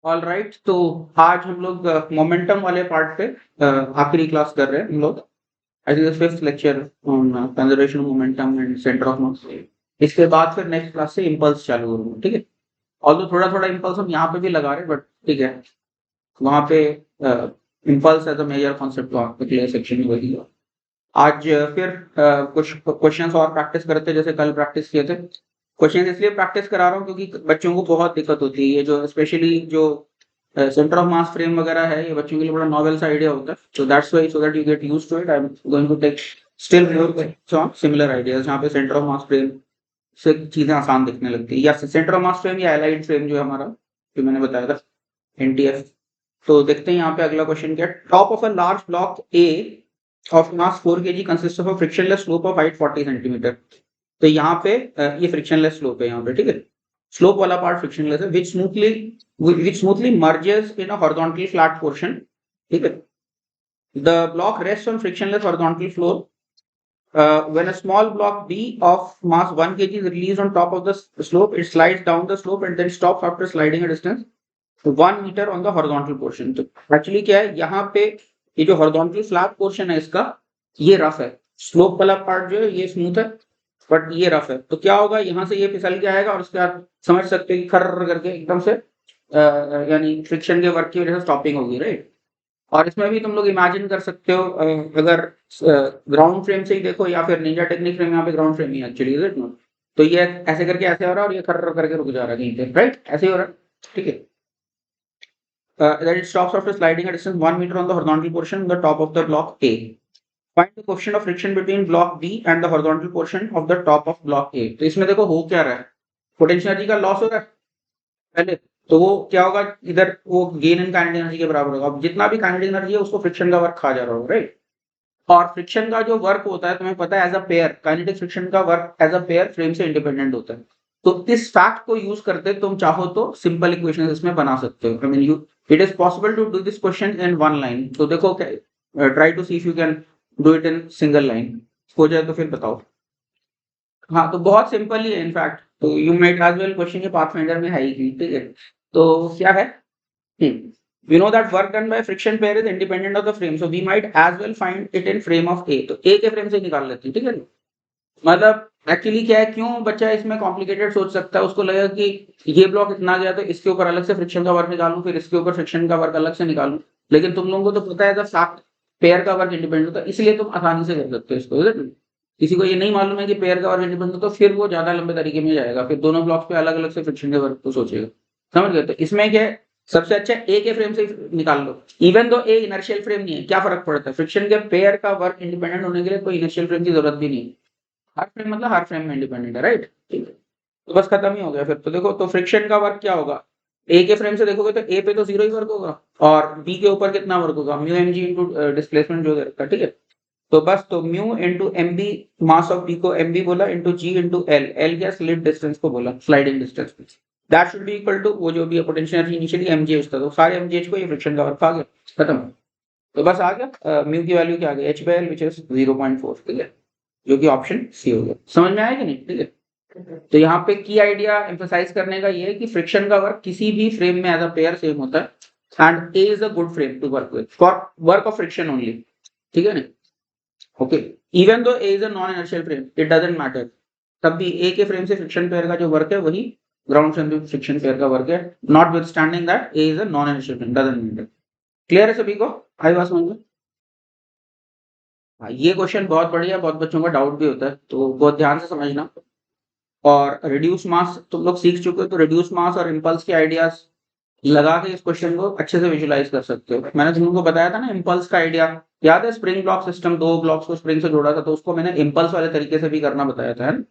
All right, तो आज हम लोग मोमेंटम वाले पार्ट पे आखिरी क्लास कर रहे हैं हम लोग। I think fifth lecture on conservation of momentum and centre of मास। इसके बाद फिर नेक्स्ट क्लास से इम्पल्स चालू करूंगा, ठीक है। ऑल्दो थोड़ा थोड़ा इम्पल्स हम यहाँ पे भी लगा रहे हैं, बट ठीक है, वहाँ पे impulse as a major concept वहाँ पे क्लियर सेक्शन में वही है। आज फिर कुछ क्वेश्चंस और प्रैक्टिस करते हैं, जैसे कल प्रैक्टिस किए थे। क्वेश्चन इसलिए प्रैक्टिस करा रहा हूँ क्योंकि बच्चों को बहुत दिक्कत होती है, ये जो स्पेशली जो सेंटर ऑफ मास फ्रेम वगैरह है, ये बच्चों के लिए बड़ा नॉवेल सा आइडिया होता है। So that's why, so that you get used to it, I am going to take still more similar ideas जहाँ पे सेंटर ऑफ मास फ्रेम से चीजें आसान दिखने लगती है, या सेंटर ऑफ मास फ्रेम या एलाइड फ्रेम जो है हमारा, जो मैंने बताया था, एनटीएफ। तो देखते हैं यहाँ पे अगला क्वेश्चन क्या है। Top of a large block A of mass 4 kg consist of a frictionless slope of height 40 centimetre. तो यहाँ पे ये फ्रिक्शनलेस स्लोप है यहाँ पे, ठीक है। स्लोप वाला पार्ट फ्रिक्शनलेस है, which smoothly merges in a horizontally flat portion, ठीक है। The block rests on frictionless horizontal floor. When a small block B of mass 1 kg is released on top of the slope, it slides down the slope and then stops after sliding a distance 1 meter on the horizontal portion. तो actually क्या है यहाँ पे, ये जो horizontally flat portion है इसका, ये रफ है। स्लोप वाला पार्ट जो है ये स्मूथ है, बट ये रफ है। तो क्या होगा, यहाँ से ये फिसल के आएगा और उसके बाद समझ सकते हैं कि खर्र करके एकदम से यानी फ्रिक्शन के वर्क की वजह से स्टॉपिंग होगी, राइट। और इसमें भी तुम लोग इमेजिन कर सकते हो, अगर ग्राउंड फ्रेम से ही देखो या फिर निंजा टेक्निक फ्रेम, यहाँ पे ground frame he actually, is it not. तो ये ऐसे करके ऐसे हो रहा है और ये खर्र करके रुक जा रहा है कहीं पे, राइट, ऐसे ही हो रहा है, ठीक है। That it stops after sliding a distance 1 meter on the horizontal portion on the top of the block A. Find the coefficient of friction between block B and the horizontal portion of the top of block A. तो इसमें देखो हो क्या रहा है, potential energy का loss हो रहा है पहले। तो वो क्या होगा, इधर वो गेन इन काइनेटिक एनर्जी के बराबर होगा। अब जितना भी काइनेटिक एनर्जी है उसको फ्रिक्शन का वर्क खा जा रहा होगा, राइट। और फ्रिक्शन का जो वर्क होता है तुम्हें पता है, as a pair, kinetic friction का work as a pair frame से इंडिपेंडेंट होता है। तो इस फैक्ट को यूज करते तुम चाहो तो सिंपल इक्वेशन इसमें बना सकते हो। I mean you, it is possible to do this question in one line. तो देखो, try to see if you can do it in single line. हो जाए तो फिर बताओ। हाँ, तो बहुत सिंपल ही है इनफैक्ट। तो you might as well, question के पाथफाइंडर में है ही, ठीक है। तो क्या है, we know that work done by friction pair is independent of the frame, so we might as well find it in frame of A। तो A के फ्रेम से निकाल लेते हैं, ठीक है। मतलब एक्चुअली क्या है, क्यों बच्चा इसमें कॉम्प्लिकेटेड सोच सकता है, उसको लगेगा कि ये ब्लॉक इतना गया तो इसके ऊपर अलग से फ्रिक्शन का वर्क निकालूं, फिर इसके ऊपर फ्रिक्शन का वर्क अलग से निकालूं। लेकिन तुम लोगों को तो पता है द फैक्ट, पेयर का वर्क इंडिपेंडेंट होता है, इसलिए तुम आसानी से कर सकते हो इसको, is it? किसी को ये नहीं मालूम है कि पेयर का वर्क इंडिपेंडेंट, तो फिर वो ज्यादा लंबे तरीके में जाएगा, फिर दोनों ब्लॉक्स पे अलग अलग से फ्रिक्शन के वर्क को सोचेगा। समझ गए। तो इसमें क्या है, सबसे अच्छा ए के फ्रेम से निकाल लो। इवन दो ए इनर्शियल फ्रेम नहीं है, क्या फर्क पड़ता है, फ्रिक्शन के पेयर का वर्क इंडिपेंडेंट होने के लिए कोई इनर्शियल फ्रेम की जरूरत भी नहीं है। हर फ्रेम मतलब हर फ्रेम में इंडिपेंडेंट है, राइट। ठीक है, तो बस खत्म ही हो गया फिर। तो देखो, तो फ्रिक्शन का वर्क क्या होगा, ए के फ्रेम से देखोगे तो ए पे तो जीरो ही वर्क होगा, और बी के ऊपर कितना वर्क होगा, mu m g into displacement जो रखा, ठीक है। तो बस, तो mu into m B, mass of B को एम बी बोला, into g into L, L क्या स्लिट डिस्टेंस को बोला, sliding distance. That should be equal to वो जो भी पोटेंशियल एनर्जी इनिशियली एमजीएच था, तो सारे एमजीएच को ये फ्रिक्शन का वर्क आ गया, खत्म। तो बस आ गया, म्यू की वैल्यू क्या आ गई, H by L which is 0.4, ठीक है, जो कि ऑप्शन सी हो गया। समझ में आया कि नहीं, ठीक है। तो यहाँ पे की आइडिया एम्फोसाइज करने का ये है कि फ्रिक्शन का वर्क किसी भी फ्रेम में एज अ पेयर सेम होता है, and A is a good frame to work with for work of friction only, ठीक है ना। Okay, even though A is a non inertial frame, it doesn't matter, तब भी ए के frame से friction pair का जो वर्क है वही ग्राउंड फ्रेम से फ्रिक्शन पेयर का वर्क है, not with standing that A is a non inertial frame, doesn't matter. Clear है सभी को, आई बात समझ में। हाँ, ये क्वेश्चन बहुत बढ़िया, बहुत बच्चों का डाउट भी होता है, तो बहुत ध्यान से समझना। और रिड्यूस मास तुम लोग सीख चुके हो, तो रिड्यूस मास और इम्पल्स के आइडियाज लगा के इस क्वेश्चन को अच्छे से विजुलाइज कर सकते हो। मैंने तुम लोगों को बताया था ना इम्पल्स का आइडिया, याद है, स्प्रिंग ब्लॉक सिस्टम, दो ब्लॉक्स को स्प्रिंग से जोड़ा था, तो उसको मैंने इम्पल्स वाले तरीके से भी करना बताया था, है ना?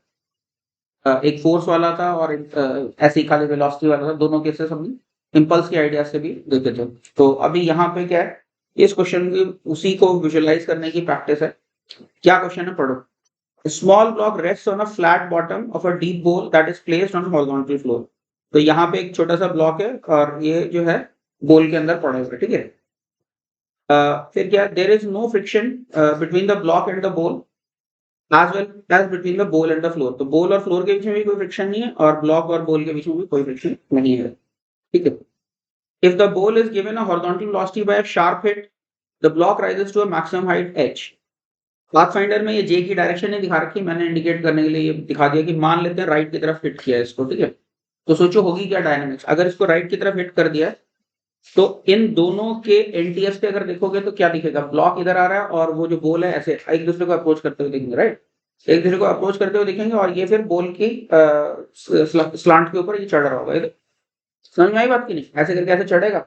एक फोर्स वाला था और एक ऐसे ही खाली वेलोसिटी वाला था, दोनों केसेस हमने इम्पल्स के आइडिया से भी देखे थे। तो अभी यहाँ पे क्या है, इस क्वेश्चन की उसी को विजुलाइज करने की प्रैक्टिस है। क्या क्वेश्चन है, पढ़ो। Small block rest on a flat bottom of a deep bowl that is placed on horizontal floor. तो यहाँ पे एक छोटा सा ब्लॉक है और ये जो है बोल के अंदर पड़ा हुआ है, ठीक है। फिर क्या, there is no friction between the block and the bowl as well as between the bowl and the floor. तो बोल और फ्लोर के बीच में भी कोई फ्रिक्शन नहीं है, और ब्लॉक और बोल के बीच में भी कोई फ्रिक्शन नहीं है, ठीक है। If the ball is given a horizontal velocity by a sharp hit, the block rises to a maximum height h. Pathfinder में ये जे की डायरेक्शन नहीं दिखा रखी, मैंने इंडिकेट करने के लिए ये दिखा दिया कि मान लेते हैं राइट की तरफ हिट किया है इसको, ठीक है। तो सोचो होगी क्या डायनामिक्स, अगर इसको राइट की तरफ हिट कर दिया है तो इन दोनों के एनटीएस पे अगर देखोगे तो क्या दिखेगा, ब्लॉक इधर आ रहा है और वो जो बॉल है ऐसे एक दूसरे को अप्रोच करते हुए दिखेंगे, राइट, एक दूसरे को अप्रोच करते हुए दिखेंगे और ये फिर बॉल की स्लांट के ऊपर ये चढ़ रहा होगा। समझ में आई बात की नहीं, ऐसे करके ऐसे चढ़ेगा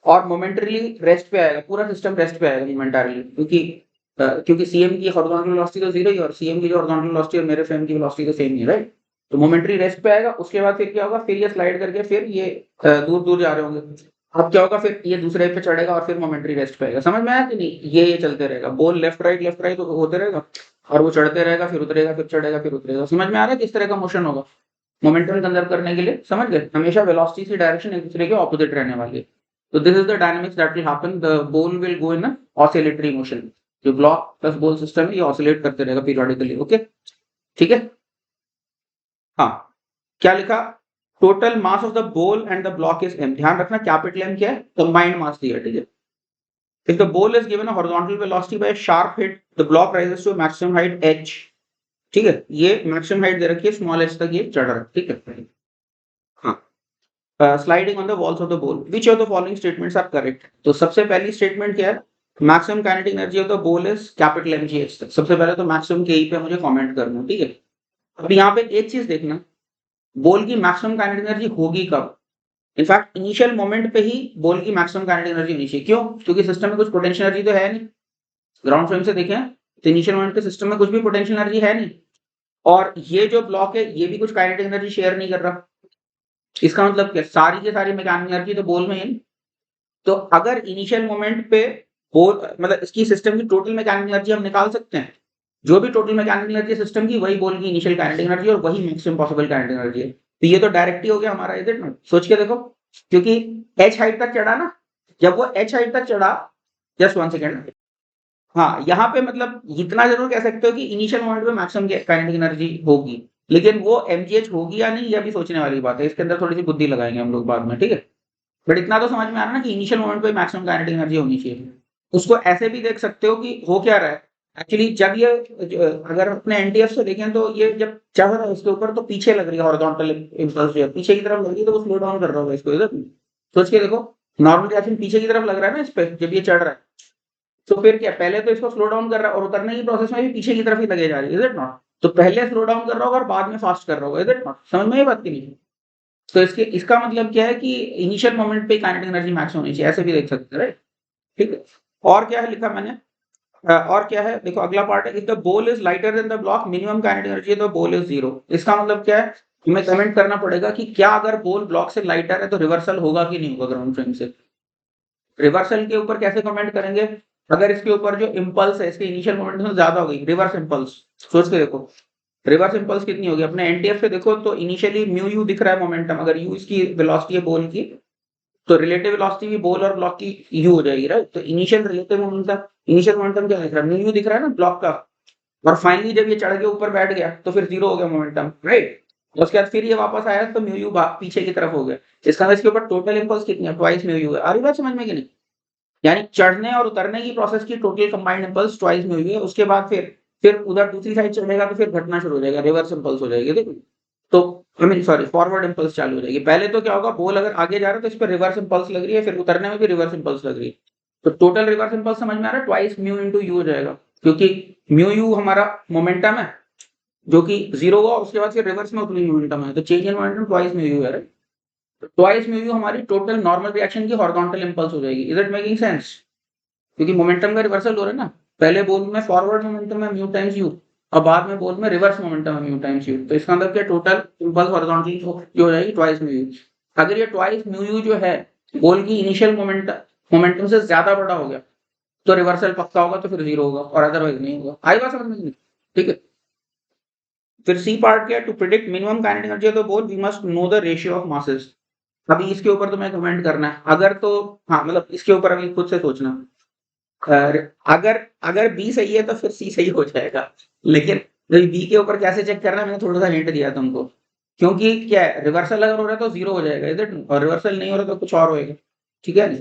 और मोमेंटरीली रेस्ट पे आएगा, पूरा सिस्टम रेस्ट पे आएगा मोमेंटरीली, क्योंकि सीएम की हॉरिजॉन्टल वेलोसिटी तो जीरो ही और सीएम की जो हॉरिजॉन्टल वेलोसिटी और मेरे फ्रेम की वेलोसिटी तो सेम ही है, राइट। तो मोमेंटरी रेस्ट पे आएगा, उसके बाद फिर क्या होगा, फिर ये स्लाइड करके फिर ये दूर दूर जा रहे होंगे, अब क्या होगा, फिर ये दूसरे पे चढ़ेगा और फिर मोमेंटरी रेस्ट पे आएगा। समझ में आया कि नहीं, ये चलते रहेगा, बॉल लेफ्ट राइट होते रहेगा और वो चढ़ते रहेगा, फिर उतरेगा, फिर चढ़ेगा, फिर उतरेगा। समझ में आ रहा है किस तरह का मोशन होगा मोमेंटम कंजर्व करने के लिए, समझ गए, हमेशा वेलोसिटी की डायरेक्शन एक दूसरे के ऑपोजिट रहने वाली है। तो this is the dynamics that will happen, the ball will go in oscillatory motion, जो ब्लॉक प्लस बॉल सिस्टम है ये ऑसिलेट करते रहेगा पीरियोडिकली, ओके, ठीक है। हाँ, क्या लिखा, total mass of the ball and the block is m, ध्यान रखना कैपिटल M क्या है, कंबाइंड मास दिया है, ठीक है। If the ball is given a horizontal velocity by a sharp hit, the block rises to a maximum height h, ठीक है, ये मैक्सिमम हाइट दे रखी है, स्मॉल h तक ये चढ़ रहा है, ठीक है। हाँ, sliding on the walls of the ball, which of the following statements are correct. तो सबसे पहली स्टेटमेंट क्या है, maximum kinetic energy of the ball is capital mgh तक। सबसे पहले तो मैक्सिमम के पे मुझे कमेंट करना, ठीक है। अब यहाँ पे एक चीज देखना, बॉल की मैक्सिमम काइनेटिक एनर्जी होगी कब, इनफैक्ट इनिशियल मोमेंट पे ही बॉल की मैक्सिमम काइनेटिक एनर्जी होनी चाहिए, क्यों, क्योंकि सिस्टम में कुछ पोटेंशियल एनर्जी तो है नहीं, ग्राउंड फ्रेम से देखें तो इनिशियल मोमेंट के सिस्टम में कुछ भी पोटेंशियल एनर्जी है नहीं, और ये जो ब्लॉक है ये भी कुछ काइनेटिक एनर्जी शेयर नहीं कर रहा। इसका मतलब क्या, सारी की सारी मैकेनिकल एनर्जी तो बॉल में है। तो अगर इनिशियल मोमेंट पे बॉल, मतलब इसकी सिस्टम की टोटल मैकेनिकल एनर्जी हम निकाल सकते हैं, जो भी टोटल मैकेनिकल एनर्जी सिस्टम की वही बॉल की इनिशियल काइनेटिक एनर्जी और वही मैक्सिमम पॉसिबल काइनेटिक एनर्जी है। तो ये तो डायरेक्ट ही हो गया हमारा, इज इट नॉट, सोच के देखो, क्योंकि h हाइट तक चढ़ा ना, जब वो h हाइट तक चढ़ा, जस्ट 1 सेकंड, हाँ, यहाँ पे मतलब इतना जरूर कह सकते हो कि इनिशियल मोमेंट पे मैक्सिमम काइनेटिक एनर्जी होगी, लेकिन वो mgh होगी या नहीं ये भी सोचने वाली बात है, इसके अंदर थोड़ी सी बुद्धि लगाएंगे हम लोग बाद में, ठीक है। बट इतना तो समझ में आ रहा है ना कि इनिशियल मोमेंट पे मैक्सिमम काइनेटिक एनर्जी होनी चाहिए। उसको ऐसे भी देख सकते हो कि हो क्या रहा है एक्चुअली, जब ये अगर अपने एनटीएफ से देखें तो ये जब चढ़ रहा है इसके ऊपर तो पीछे लग रही है हॉरिजॉन्टल इंपल्स, जो है पीछे की तरफ लग रही है, तो वो स्लो डाउन कर रहा होगा इसको, इधर सोच के देखो, नॉर्मल रिएक्शन पीछे की तरफ लग रहा है ना इस पे जब ये चढ़ रहा है, तो फिर क्या, पहले तो इसको स्लो डाउन कर रहा है और उतरने की प्रोसेस में भी पीछे की तरफ ही लगे जा रही है, इज इट नॉट। तो पहले स्लो डाउन कर रहा होगा और बाद में फास्ट कर रहा होगा, इज इट नॉट, समझ में ये बात की नहीं। तो इसका मतलब क्या है कि इनिशियल मोमेंट पे काइनेटिक एनर्जी मैक्स होनी चाहिए, ऐसे भी देख सकते हैं, राइट, ठीक है। और क्या है लिखा मैंने, और क्या है देखो, अगला पार्ट है, if the ball is lighter than the block minimum kinetic energy the ball is zero. इसका मतलब क्या है, हमें कमेंट करना पड़ेगा कि क्या अगर बॉल ब्लॉक से लाइटर है तो रिवर्सल होगा कि नहीं होगा ग्राउंड फ्रेम से। रिवर्सल के ऊपर कैसे कमेंट करेंगे, अगर इसके ऊपर जो इंपल्स है इसके इनिशियल मोमेंट से ज्यादा होगी, रिवर्स इंपल्स, सोच के देखो रिवर्स इंपल्स कितनी होगी, अपने एनटीएफ पे देखो तो इनिशियली म्यू यू दिख रहा है मोमेंटम, अगर यू इसकी वेलोसिटी है बॉल की, तो रिलेटिव वेलोसिटी भी बॉल और ब्लॉक की यू हो जाएगी, राइट। तो initial relative momentum, initial momentum क्या दिख रहा है, म्यू यू दिख रहा है ना ब्लॉक का, और फाइनली जब ये चढ़ के ऊपर बैठ गया तो फिर जीरो हो गया मोमेंटम, राइट। उसके बाद फिर ये वापस आया तो म्यू यू पीछे की तरफ हो गया, इसका मतलब इसके ऊपर टोटल इंपल्स कितनी है, ट्वाइस म्यू यू है। आ रही बात समझ में कि नहीं, यानी चढ़ने और उतरने की प्रोसेस की total combined impulse twice mu you है। उसके बाद फिर उधर दूसरी साइड चढ़ेगा तो फिर घटना शुरू हो जाएगा, रिवर्स इंपल्स हो जाएगी, देखो। तो I mean sorry, forward impulse चालू हो जाएगी। पहले तो क्या होगा, बॉल अगर आगे जा रहा है तो इस पर रिवर्स इंपल्स लग रही है, फिर उतरने में भी रिवर्स इंपल्स लग रही है, तो टोटल रिवर्स इंपल्स समझ में आ रहा है, ट्वाइस म्यू इंटू यू हो जाएगा, क्योंकि म्यू यू हमारा मोमेंटम है जो कि जीरो हुआ, उसके बाद फिर रिवर्स में उतनी मोमेंटम है, तो change in momentum twice mu you है, राइट। ट्वाइस म्यू यू हमारी टोटल नॉर्मल रिएक्शन की हॉरिजॉन्टल इंपल्स हो जाएगी, इज इट मेकिंग सेंस, क्योंकि मोमेंटम का रिवर्सल हो रहा है ना, पहले बॉल में फॉरवर्ड मोमेंटम है म्यू टाइम्स यू, और बाद में बॉल में रिवर्स मोमेंटम है म्यू टाइम्स यू, तो इसका मतलब क्या, टोटल इंपल्स हॉरिजॉन्टली जो हो जाएगी ट्वाइस म्यू यू। अगर ये ट्वाइस म्यू यू जो है बॉल की इनिशियल मोमेंटम से ज्यादा बड़ा हो गया तो रिवर्सल पक्का होगा, तो फिर जीरो होगा और अदरवाइज नहीं होगा। आई बात समझ में नहीं, ठीक है। फिर सी पार्ट क्या है, to predict minimum kinetic energy of the ball we must know the ratio of masses. अभी इसके ऊपर तो मैं कमेंट करना है, अगर तो हाँ मतलब इसके ऊपर अभी खुद से सोचना, अगर अगर बी सही है तो फिर सी सही हो जाएगा, लेकिन बी के ऊपर कैसे चेक करना है मैंने थोड़ा सा हिंट दिया तुमको, क्योंकि क्या है, रिवर्सल अगर हो रहा है तो जीरो हो जाएगा इधर, और रिवर्सल नहीं हो रहा तो कुछ और होएगा। ठीक है।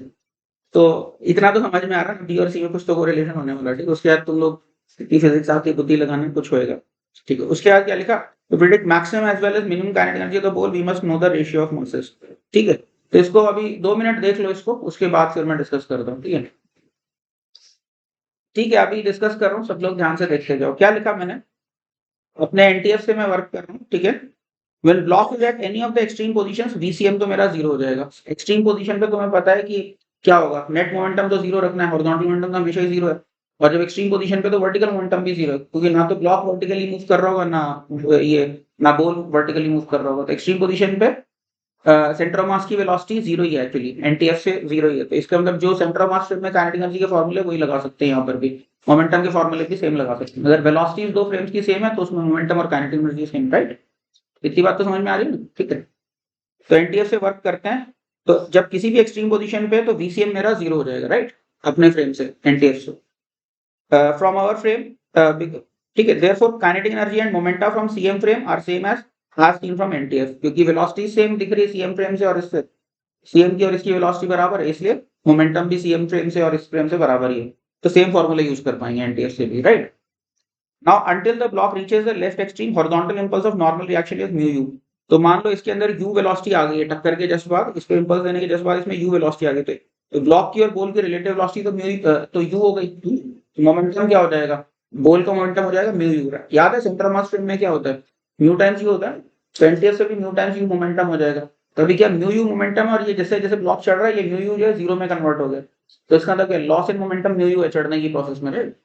तो इतना तो समझ में आ रहा है, बी और सी में कुछ तो कोरिलेशन होने वाला है, ठीक है। उसके बाद तुम लोग इतनी फिजिक्स आती बुद्धि लगाने कुछ होएगा, ठीक है। उसके बाद क्या लिखा, to predict maximum as well as minimum kinetic energy of the ball we must know the ratio of masses, ठीक है। तो इसको अभी 2 मिनट देख लो इसको, उसके बाद फिर मैं डिस्कस करता हूँ, ठीक है। ठीक है, अभी डिस्कस कर रहा हूँ, सब लोग ध्यान से देखते जाओ। क्या लिखा मैंने, अपने एनटीएफ से मैं वर्क कर रहा हूँ, ठीक है। When block is at any of the extreme positions, VCM तो मेरा 0 हो जाएगा। एक्सट्रीम पोजीशन पे तुम्हें पता है कि क्या होगा, नेट मोमेंटम तो 0 रखना है, हॉरिजॉन्टल मोमेंटम तो हमेशा ही 0 है। और जब एक्सट्रीम पोजीशन पे तो वर्टिकल मोमेंटम भी 0 है, क्योंकि ना तो ब्लॉक वर्टिकली मूव कर रहा होगा, ना बॉल वर्टिकली मूव कर रहा होगा। तो एक्सट्रीम पोजीशन पे सेंटर ऑफ मास की वेलोसिटी 0 ही है, एक्चुअली एनटीएफ से 0 ही है। तो इसका मतलब जो सेंटर ऑफ मास में काइनेटिक एनर्जी के फॉर्मूले वही लगा सकते हैं यहाँ पर भी, मोमेंटम के फॉर्मूले भी सेम लगा सकते हैं। अगर वेलोसिटीज दो फ्रेम्स की सेम है तो उसमें मोमेंटम और काइनेटिक एनर्जी सेम, राइट। इतनी बात तो समझ में आ रही है ना, ठीक है। तो एनटीएफ से वर्क करते हैं, तो जब किसी भी एक्सट्रीम पोजीशन पे तो वीसीएम मेरा 0 हो जाएगा, राइट, अपने फ्रेम से, एनटीएफ से, फ्रॉम आवर फ्रेम, ठीक है। Therefore kinetic energy and momenta from CM frame are same as seen from NTF, क्योंकि वेलोसिटी सेम दिख रही है सीएम फ्रेम से और इससे, सीएम की और इसकी वेलोसिटी बराबर है, इसलिए मोमेंटम भी सीएम फ्रेम से और इस फ्रेम से बराबर ही है। तो सेम फॉर्मूला यूज कर पाएंगे एनटीएफ से भी, right. Now until the block reaches the left extreme, horizontal impulse of normal reaction is mu u। तो मान लो इसके अंदर u वेलोसिटी आ गई है, टक्कर के जस्ट बाद, इसको इंपल्स देने के जस्ट बाद इसमें u वेलोसिटी आ गई, तो ब्लॉक की और बॉल की रिलेटिव वेलोसिटी तो u हो गई। तो मोमेंटम क्या हो जाएगा, बॉल का मोमेंटम हो जाएगा म्यू यू। याद है सेंटर मास फ्रेम में क्या होता है, म्यू टाइम्स यू होता है। तो एनटीएफ से भी म्यू टाइम्स यू मोमेंटम हो जाएगा। तभी क्या म्यू यू मोमेंटम है, और ये जैसे जैसे ब्लॉक चढ़ रहा है ये म्यू यू जो है 0 में कन्वर्ट हो गया। तो इसका मतलब क्या, loss in momentum mu you है चढ़ने की प्रोसेस में, राइट।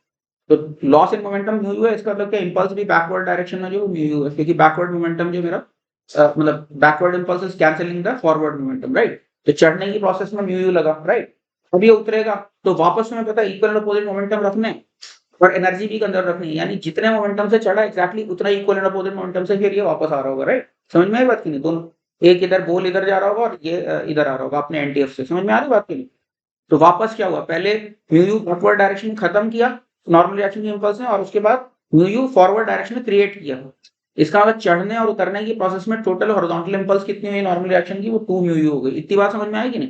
तो loss in momentum mu you है, इसका मतलब क्या, इंपल्स भी बैकवर्ड डायरेक्शन में जो म्यू यू है, क्योंकि बैकवर्ड मोमेंटम जो मेरा मतलब backward impulse is cancelling the forward momentum, right. तो चढ़ने की प्रोसेस में म्यू यू लगा, राइट। अब ये उतरेगा तो वापस में पता है इक्वल एंड अपोजिट मोमेंटम रखने और एनर्जी भी कंजर्व रखनी है, यानी जितने मोमेंटम से चढ़ा एक्जैक्टली उतना इक्वल एंड अपोजिट मोमेंटम से फिर ये वापस आ रहा होगा, राइट। समझ में आई बात की नहीं, दोनों, एक इधर बॉल इधर जा रहा होगा और ये इधर आ रहा होगा अपने एनटीएफ से, समझ में आ रही बात की नहीं। तो वापस क्या हुआ, पहले म्यू यू बैकवर्ड डायरेक्शन में खत्म किया नॉर्मल रिएक्शन के इंपल्स ने, और उसके बाद म्यू यू फॉरवर्ड डायरेक्शन में क्रिएट किया। इसका मतलब चढ़ने और उतरने की प्रोसेस में टोटल हॉरिजॉन्टल इंपल्स कितनी हुई नॉर्मल रिएक्शन की, वो 2 म्यू यू हो गई। इतनी बात समझ में आएगी नहीं,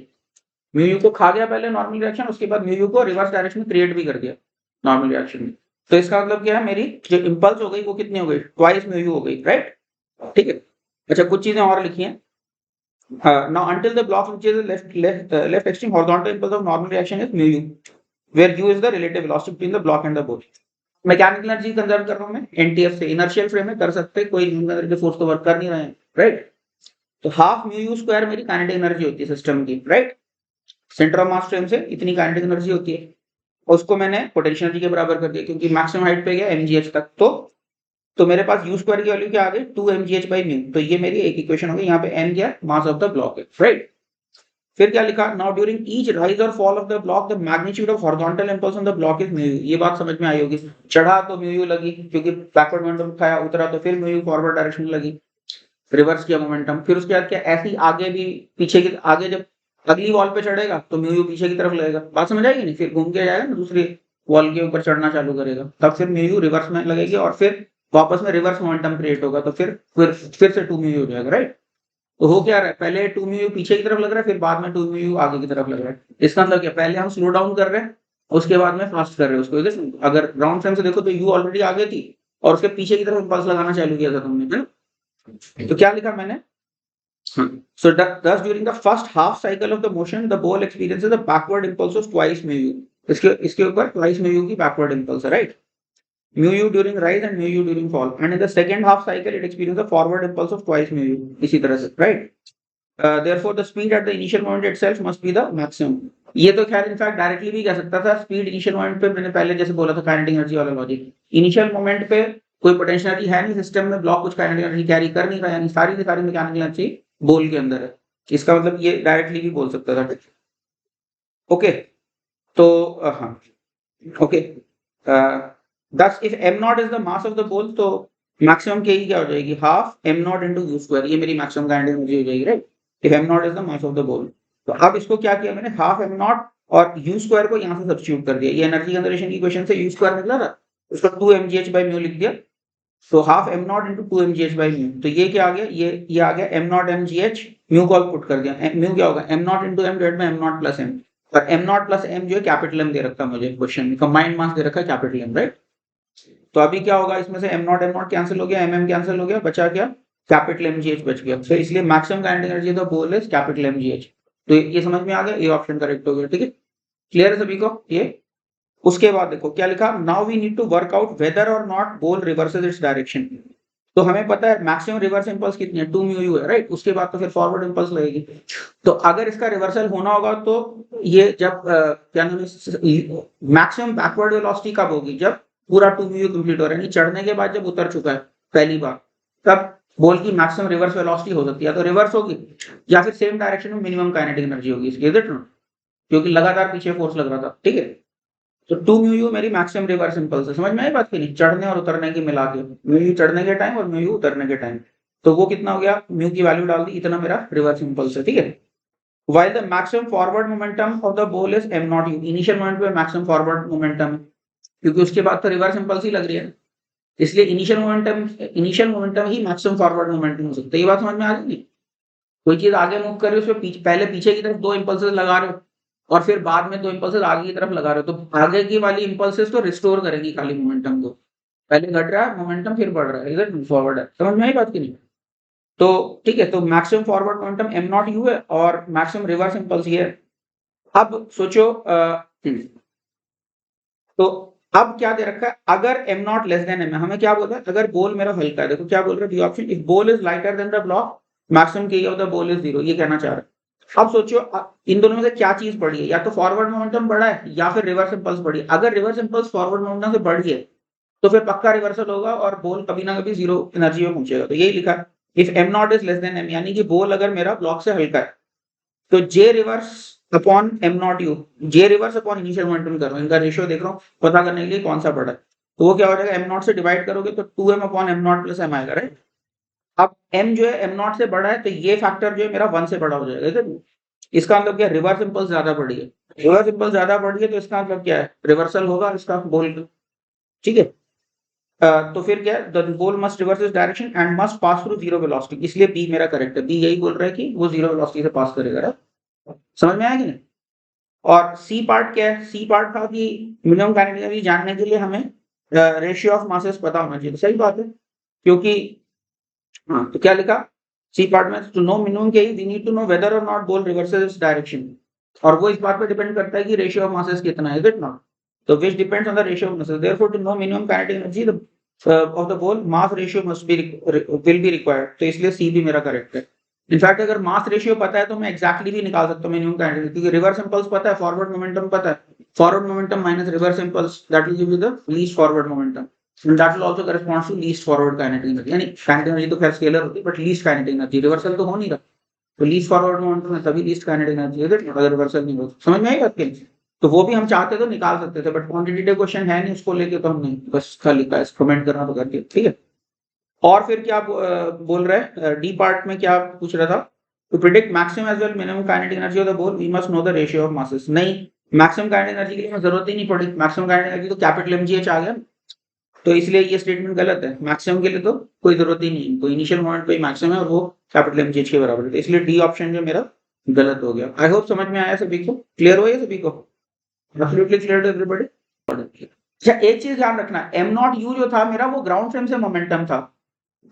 म्यू यू को खा गया पहले नॉर्मल रिएक्शन, उसके बाद म्यू यू को रिवर्स डायरेक्शन में क्रिएट भी कर दिया नॉर्मल रिएक्शन में। तो इसका मतलब क्या है, मेरी जो इंपल्स हो गई वो कितनी हो गई, ट्वाइस म्यू यू हो गई, राइट, ठीक है। अच्छा कुछ चीजें और लिखी हैं। Now until the block reaches the left extreme, horizontal impulse of normal reaction is mu u, where u is the relative velocity between the block and the ball। Mechanical energy conserve कर रहा हूं मैं NTF से, inertial frame में कर सकते, कोई के फोर्स तो वर्क कर नहीं रहे हैं, राइट। तो हाफ म्यू यू स्क्वायर मेरी काइनेटिक एनर्जी होती है सिस्टम की, right. Centre of mass frame से इतनी काइनेटिक एनर्जी होती है, उसको मैंने पोटेंशियल एनर्जी के बराबर कर दिया, क्योंकि मैक्सिमम हाइट पे गया mgh तक। तो मेरे पास u स्क्वायर की वैल्यू क्या आ गई, 2 mgh बाई म्यू। तो ये मेरी एक इक्वेशन हो गई, यहाँ पे m क्या, मास ऑफ द ब्लॉक है, राइट। फिर क्या लिखा, नाउ ड्यूरिंग ईच राइज और fall of the block the magnitude of horizontal impulse on the block is mu you. ये बात समझ में आई होगी, चढ़ा तो म्यू यू लगी क्योंकि बैकवर्ड मोमेंटम उठाया, उतरा तो फिर म्यू यू फॉरवर्ड डायरेक्शन में लगी, रिवर्स किया मोमेंटम। फिर उसके बाद क्या, ऐसे ही आगे भी पीछे की आगे जब अगली वॉल पे चढ़ेगा तो म्यू यू पीछे की तरफ लगेगा, बात समझ आएगी नहीं। फिर घूम के जाएगा ना दूसरी वॉल के ऊपर चढ़ना चालू करेगा, तब फिर म्यू यू रिवर्स में लगेगी और फिर वापस में रिवर्स मोमेंटम क्रिएट होगा, तो फिर से 2 म्यू यू हो जाएगा, राइट। तो हो क्या रहा है, पहले 2 म्यू पीछे की तरफ लग रहा है, फिर बाद में 2 म्यू आगे की तरफ लग रहा है। इसका मतलब क्या, पहले हम स्लो डाउन कर रहे हैं उसके बाद में फास्ट कर रहे हैं उसको। अगर ग्राउंड फ्रेम से देखो तो यू ऑलरेडी आगे थी और उसके पीछे की तरफ इंपल्स लगाना चालू किया था तुमने, है ना। तो क्या लिखा मैंने, so thus during the first half cycle of the motion the ball experiences a backward impulse of twice mu u। इसके ऊपर twice mu u की backward impulse है, right। mu u during rise and mu u during fall, and in the second half cycle it experiences a forward impulse of twice mu u, इसी तरह से, right। Therefore the speed at the initial moment itself must be the maximum। ये तो खैर in fact directly भी कह सकता था, स्पीड इनिशियल मोमेंट पे मैंने पहले जैसे बोला था काइनेटिक एनर्जी वाला लॉजिक, इनिशियल मोमेंट पे कोई पोटेंशियल एनर्जी है नहीं सिस्टम में, ब्लॉक कुछ काइनेटिक एनर्जी कैरी कर नहीं रहा, यानी सारी की सारी मैकेनिकल एनर्जी बॉल के अंदर है। इसका मतलब ये डायरेक्टली भी बोल सकता था, ओके। तो हाँ, okay. Thus if m naught is the mass of the ball, तो मैक्सिमम की क्या हो जाएगी, half m naught into u square, ये मेरी मैक्सिमम काइनेटिक एनर्जी हो जाएगी, right. if m naught is the mass of the ball, तो अब इसको क्या किया मैंने, हाफ m naught और u स्क्वायर को यहाँ से सब्स्टिट्यूट कर दिया। ये एनर्जी कंजर्वेशन की इक्वेशन से u स्क्वायर निकला था, उसको 2 mgh by mu लिख दिया, तो half m naught into 2 mgh mu, तो ये क्या आ गया, ये आ गया एम नॉट mgh, म्यू को पुट कर दिया, म्यू क्या होगा m naught into m divide by m naught plus m, और एम नॉट प्लस एम जो है कैपिटल एम दे रखा है मुझे क्वेश्चन में, कंबाइंड मास दे रखा है कैपिटल एम, राइट। तो अभी क्या होगा इसमें से एम नॉट कैंसिल हो गया, एम कैंसिल हो गया, बचा क्या, कैपिटल mgh बच गया, तो इसलिए maximum kinetic energy of the बोल इज कैपिटल mgh। तो ये समझ में आ गया, ये ऑप्शन करेक्ट हो गया, ठीक है, क्लियर है सभी को ये। उसके बाद देखो क्या लिखा, now we need to work out whether or not ball reverses its direction. तो हमें पता है मैक्सिमम रिवर्स इंपल्स कितनी है, 2 म्यू यू है, राइट। उसके बाद तो फिर फॉरवर्ड इंपल्स लगेगी। तो अगर इसका रिवर्सल होना होगा तो ये जब क्या नाम है, मैक्सिमम बैकवर्ड वेलोसिटी कब होगी, जब पूरा 2 म्यू कंप्लीट हो रहा है, यानी चढ़ने के बाद जब उतर चुका है पहली बार, तब बॉल की मैक्सिमम रिवर्स वेलोसिटी हो सकती है, तो रिवर्स होगी या फिर सेम डायरेक्शन में मिनिमम काइनेटिक एनर्जी होगी इसकी, इज इट नॉट, क्योंकि लगातार पीछे फोर्स लग रहा था, ठीक है। तो 2 म्यू यू मेरी मैक्सिमम रिवर्स इंपल्स है, समझ में आई बात की नहीं, चढ़ने और उतरने की मिला के, म्यू यू चढ़ने के टाइम और म्यू यू उतरने के टाइम, तो वो कितना हो गया, म्यू की वैल्यू डाल दी, इतना मेरा रिवर्स इंपल्स है, ठीक है। While the maximum forward momentum of the ball is m naught u, initial moment पे मैक्सिमम फॉरवर्ड मोमेंटम है, क्योंकि उसके बाद तो रिवर्स इंपल्स ही लग रही है, इसलिए इनिशियल मोमेंटम ही मैक्सिमम फॉरवर्ड मोमेंटम हो सकता है। ये बात समझ में आ रही है, कोई चीज आगे मूव कर रही है उसमें पहले पीछे की तरफ 2 इंपल्सेस लगा रहे हो और फिर बाद में 2 इंपल्सेस आगे की तरफ लगा रहे हो, तो आगे की वाली इंपल्सेस तो रिस्टोर करेंगी खाली मोमेंटम को, पहले घट रहा है मोमेंटम फिर बढ़ रहा है, इधर फॉरवर्ड है, समझ में आई बात की नहीं। तो ठीक है, तो maximum forward momentum M not you है और मैक्सिमम रिवर्स इंपल्स ये है। अब सोचो तो अब क्या दे रखा है, अगर m naught less than m है, हमें क्या बोल रहा है, अगर बोल मेरा हल्का है, देखो क्या बोल रहा है, ऑप्शन इफ बोल is lighter than the block maximum के ऑफ द बोल इज 0, ये कहना चाह रहा है। अब सोचो इन दोनों में से क्या चीज बढ़ी है, या तो फॉरवर्ड मोमेंटम बढ़ा है या फिर रिवर्स इंपल्स बढ़ी है। अगर रिवर्स इंपल्स फॉरवर्ड मोमेंटम से बढ़ी है तो फिर पक्का रिवर्सल होगा और बोल कभी ना कभी 0 एनर्जी में पहुंचेगा, तो यही लिखा है if m naught is less than m, यानी कि बोल अगर मेरा ब्लॉक से हल्का है तो J reverse upon M not u, J reverse upon initial momentum कर रहा हूं, इनका रेशियो देख रहा हूं पता करने के लिए कौन सा बड़ा है, तो वो क्या हो जाएगा, एम नॉट से डिवाइड करोगे तो 2m upon M naught plus m आएगा, राइट। अब m जो है एम नॉट से बड़ा है तो ये फैक्टर जो है मेरा 1 से बड़ा हो जाएगा, ठीक है? इसका मतलब क्या, रिवर्स इंपल्स ज्यादा बढ़ी है, रिवर्स इंपल्स ज्यादा बढ़ी है तो इसका मतलब क्या है, रिवर्सल होगा इसका बोल, ठीक है। तो फिर क्या, द बोल मस्ट रिवर्स इस direction and must pass through 0 velocity, इसलिए बी मेरा करेक्ट है, बी यही बोल रहा है कि वो 0 वेलोसिटी से पास करेगा, right? समझ में आया कि नहीं। और सी पार्ट क्या है, सी पार्ट था कि मिनिमम काइनेटिक एनर्जी जानने के लिए हमें रेशियो ऑफ मासेस पता होना चाहिए, तो सही बात है, क्योंकि हाँ, तो क्या लिखा सी पार्ट में, टू नो मिनिमम के we need to know whether or not ball reverses direction, और वो इस बात पर डिपेंड करता है कि रेशियो ऑफ मासेस कितना है, इज इट नॉट, तो which depends on the ratio of masses, therefore to know minimum kinetic energy of the bowl mass ratio must be will be required, तो इसलिए सी भी मेरा करेक्ट है। इनफैक्ट अगर mass ratio पता है तो मैं एक्जैक्टली भी निकाल सकता हूँ मिनिमम काइनेटिक, क्योंकि रिवर्स इंपल्स पता है, फॉरवर्ड मोमेंटम पता है, forward momentum minus reverse impulse that will give you the least forward momentum, and that will also corresponds to least forward kinetic energy, यानी kinetic energy तो खैर scalar होती है but least kinetic energy, reversal तो हो नहीं रहा, तो लीस्ट फॉरवर्ड मोमेंटम में तभी लीस्ट काइनेटिक एनर्जी है, अगर रिवर्सल नहीं हो, समझ में आई बात की। तो वो भी हम चाहते तो निकाल सकते थे बट क्वांटिटेटिव क्वेश्चन है नहीं उसको लेके, तो हम नहीं, बस खाली का कमेंट करना तो करके, ठीक है। और फिर क्या बोल रहा है, डी पार्ट में क्या पूछ रहा था, to predict maximum as well minimum kinetic energy of the bowl we must know the ratio of masses, नहीं मैक्सिमम काइनेटिक एनर्जी की जरूरत ही नहीं पड़ी, मैक्सिमम काइनेटिक एनर्जी तो कैपिटल एमजीएच आ गया, तो इसलिए ये स्टेटमेंट गलत है, मैक्सिमम के लिए तो कोई जरूरत ही नहीं है, कोई इनिशियल मोमेंट पे ही मैक्सिमम है और वो कैपिटल एमजीएच के बराबर है, तो इसलिए डी ऑप्शन जो मेरा गलत हो गया। आई होप समझ में आया सभी को, क्लियर हो गया सभी को, एब्सोल्युटली क्लियर टू एवरीबॉडी। अच्छा एक चीज ध्यान रखना, एम नॉट यू जो था मेरा वो ग्राउंड फ्रेम से मोमेंटम था,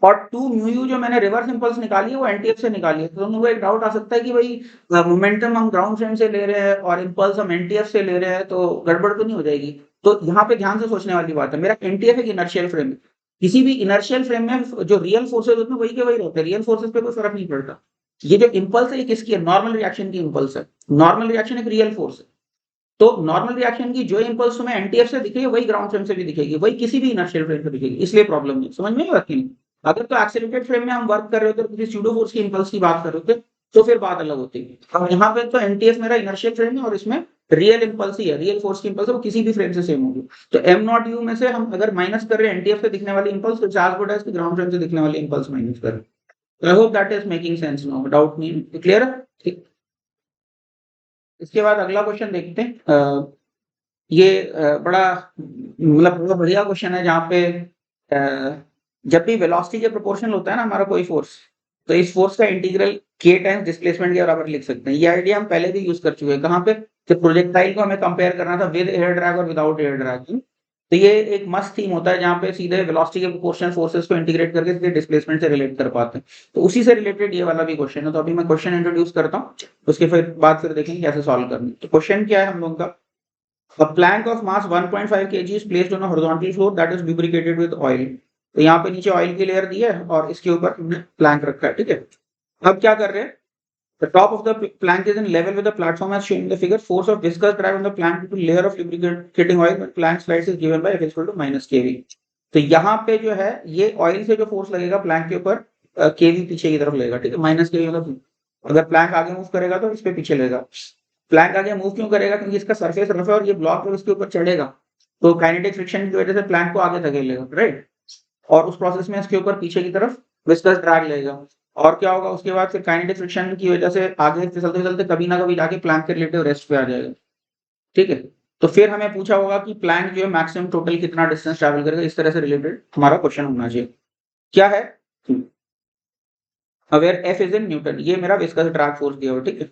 और 2 म्यू यू जो मैंने रिवर्स इंपल्स निकाली है वो एनटीएफ से निकाली है, तो तुम लोगों को एक डाउट आ सकता है कि भाई मोमेंटम हम ग्राउंड फ्रेम से ले रहे हैं और इंपल्स हम एनटीएफ से ले रहे हैं, तो गड़बड़ तो नहीं हो जाएगी। तो यहाँ पे ध्यान से सोचने वाली बात है, मेरा एनटीएफ एक इनर्शियल फ्रेम है, किसी भी इनर्शियल फ्रेम में जो रियल फोर्सेज होते हैं वही के वही रहते हैं, रियल फोर्सेज पे कोई फर्क नहीं पड़ता। ये जो इंपल्स है ये किसकी है, नॉर्मल रिएक्शन की इंपल्स है, नॉर्मल रिएक्शन एक रियल फोर्स है, तो नॉर्मल रिएक्शन की जो इंपल्स तुम्हें एनटीएफ से दिखेगी वही ग्राउंड फ्रेम से भी दिखेगी, वही किसी भी इनर्शियल फ्रेम से दिखेगी, इसलिए प्रॉब्लम नहीं, समझ में बात नहीं। अगर तो एक्सेलरेटेड फ्रेम में हम वर्क कर रहे होते, किसी स्यूडो फोर्स की इंपल्स की बात कर रहे होते, तो फिर बात अलग होती है। और यहाँ पे तो एनटीएफ मेरा इनर्शियल फ्रेम है और इसमें रियल इंपल्स ही है, रियल फोर्स की इंपल्स है, वो किसी भी फ्रेम से सेम होगी। तो एम नॉट यू में से हम अगर माइनस कर रहे हैं एनटीएफ से दिखने वाली इंपल्स, तो चार्ज गुड है ग्राउंड फ्रेम से दिखने वाली इंपल्स माइनस कर। I hope that is making sense, no doubt नहीं, क्लियर है, ठीक। इसके बाद अगला क्वेश्चन देखते हैं, ये बड़ा मतलब बहुत बढ़िया क्वेश्चन है, जहाँ पे जब भी वेलोसिटी के प्रोपोर्शनल होता है ना हमारा कोई फोर्स, तो इस फोर्स का इंटीग्रल k टाइम्स डिस्प्लेसमेंट के बराबर लिख सकते हैं। ये आइडिया हम पहले भी यूज कर चुके हैं। कहाँ पे? जब प्रोजेक्टाइल को हमें कंपेयर करना था विद एयर ड्रैग और विदाउट एयर ड्रैग। तो ये एक मस्त थीम होता है जहाँ पे सीधे वेलोसिटी के प्रोपोर्शनल फोर्सेस को इंटीग्रेट करके सीधे डिस्प्लेसमेंट से रिलेट कर पाते हैं। तो उसी से रिलेटेड ये वाला भी क्वेश्चन है। तो अभी मैं क्वेश्चन इंट्रोड्यूस करता हूँ, उसके फिर देखेंगे कैसे सॉल्व करना। तो क्वेश्चन क्या है हम लोगों का? A plank of mass 1.5 kg is placed on a horizontal floor that is lubricated with oil. तो यहाँ पे नीचे ऑयल की लेयर दी है और इसके ऊपर हमने प्लैंक रखा है, ठीक है। अब क्या कर रहे हैं? The top of the plank is in level with the platform as shown in the figure. Force of viscous drag on the plank to layer of lubricating oil when plank slides is given by F equal to minus kV. तो यहाँ पे जो है ये oil से जो force लगेगा Planck के ऊपर केवी पीछे की तरफ लगेगा, ठीक है। माइनस केवी मतलब अगर प्लैंक आगे मूव करेगा तो इस पे पीछे लगेगा। प्लैंक आगे मूव क्यों करेगा? क्योंकि इसका सरफेस रफ है और ये ब्लॉक जब इसके ऊपर चढ़ेगा तो काइनेटिक फ्रिक्शन की वजह से प्लैंक को आगे धकेलेगा, राइट। और उस प्रोसेस में इसके ऊपर पीछे की तरफ विस्कस ड्रैग लगेगा। और क्या होगा उसके बाद? फिर काइनेटिक फ्रिक्शन की वजह से आगे फिसलते फिसलते कभी ना कभी जाके प्लैंक के रिलेटिव रेस्ट पे आ जाएगा, ठीक है। तो फिर हमें पूछा होगा कि प्लैंक जो है मैक्सिमम टोटल कितना डिस्टेंस ट्रैवल करेगा। इस तरह से रिलेटेड हमारा क्वेश्चन होना चाहिए। क्या है? Aware F is in newton, ये मेरा विस्कस ड्रैग फोर्स दिया हुआ, ठीक है।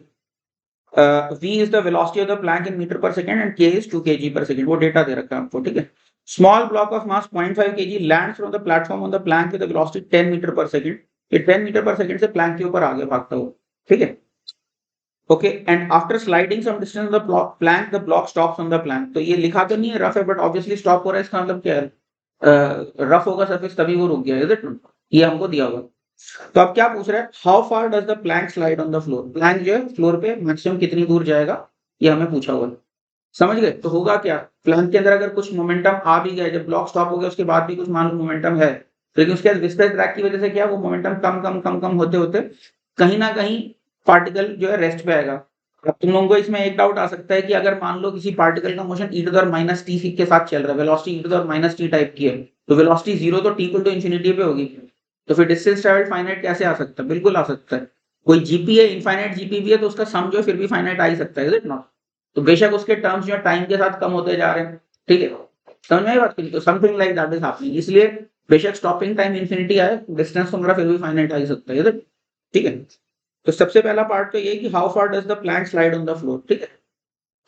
v is the velocity of the plank in meter per second and k is 2 kg per second। वो डेटा दे रखा है आपको, ठीक है। Small block of mass 0.5 kg lands from the platform on the plank with velocity 10 meter per second. ये 10 meter per second से Planck के ऊपर आगे भागता हो, ठीक है। Okay, and after sliding some distance on the plank the block stops on the plank. तो ये लिखा तो नहीं है, रफ है, बट ऑब्वियसली स्टॉप हो रहा है। इसका मतलब क्या है? रफ होगा सरफेस तभी वो रुक गया, इज इट? ये हमको दिया होगा। तो अब क्या पूछ रहा है? How far does the plank slide on the floor. Plank जो है फ्लोर पे मैक्सिमम कितनी दूर जाएगा, ये हमें पूछा हुआ। समझ गए? तो होगा क्या? प्लैंक के अंदर अगर कुछ मोमेंटम आ भी गया, जब ब्लॉक स्टॉप हो गया उसके बाद भी कुछ मान लो मोमेंटम है, लेकिन उसके बाद विस्कस ड्रैग की वजह से क्या वो मोमेंटम कम कम कम कम होते होते कहीं ना कहीं पार्टिकल जो है रेस्ट पे आएगा। अब तुम लोगों को इसमें एक डाउट आ सकता है कि अगर मान लो किसी पार्टिकल का motion e to the power minus t के साथ चल रहा है, velocity e to the power minus t type की है, तो वेलोसिटी जीरो तो टी इक्वल टू इंफिनिटी पे होगी, तो फिर डिस्टेंस ट्रैवल फाइनाइट कैसे आ सकता है? बिल्कुल आ सकता है। कोई जीपी है, इनफाइनाइट जीपी भी है, तो उसका सम जो है फिर भी फाइनाइट आ ही सकता है, इज इट नॉट? तो बेशक उसके टर्म्स जो है टाइम के साथ कम होते जा रहे हैं, ठीक है। समझ में आई बात? तो something like that is happening. इसलिए बेशक स्टॉपिंग टाइम इनफिनिटी आए, डिस्टेंस तुम्हारा फिर भी फाइनाइट आ ही सकता है, इज इट? ठीक है। तो सबसे पहला पार्ट तो ये कि how far does the plank slide on the floor, ठीक है।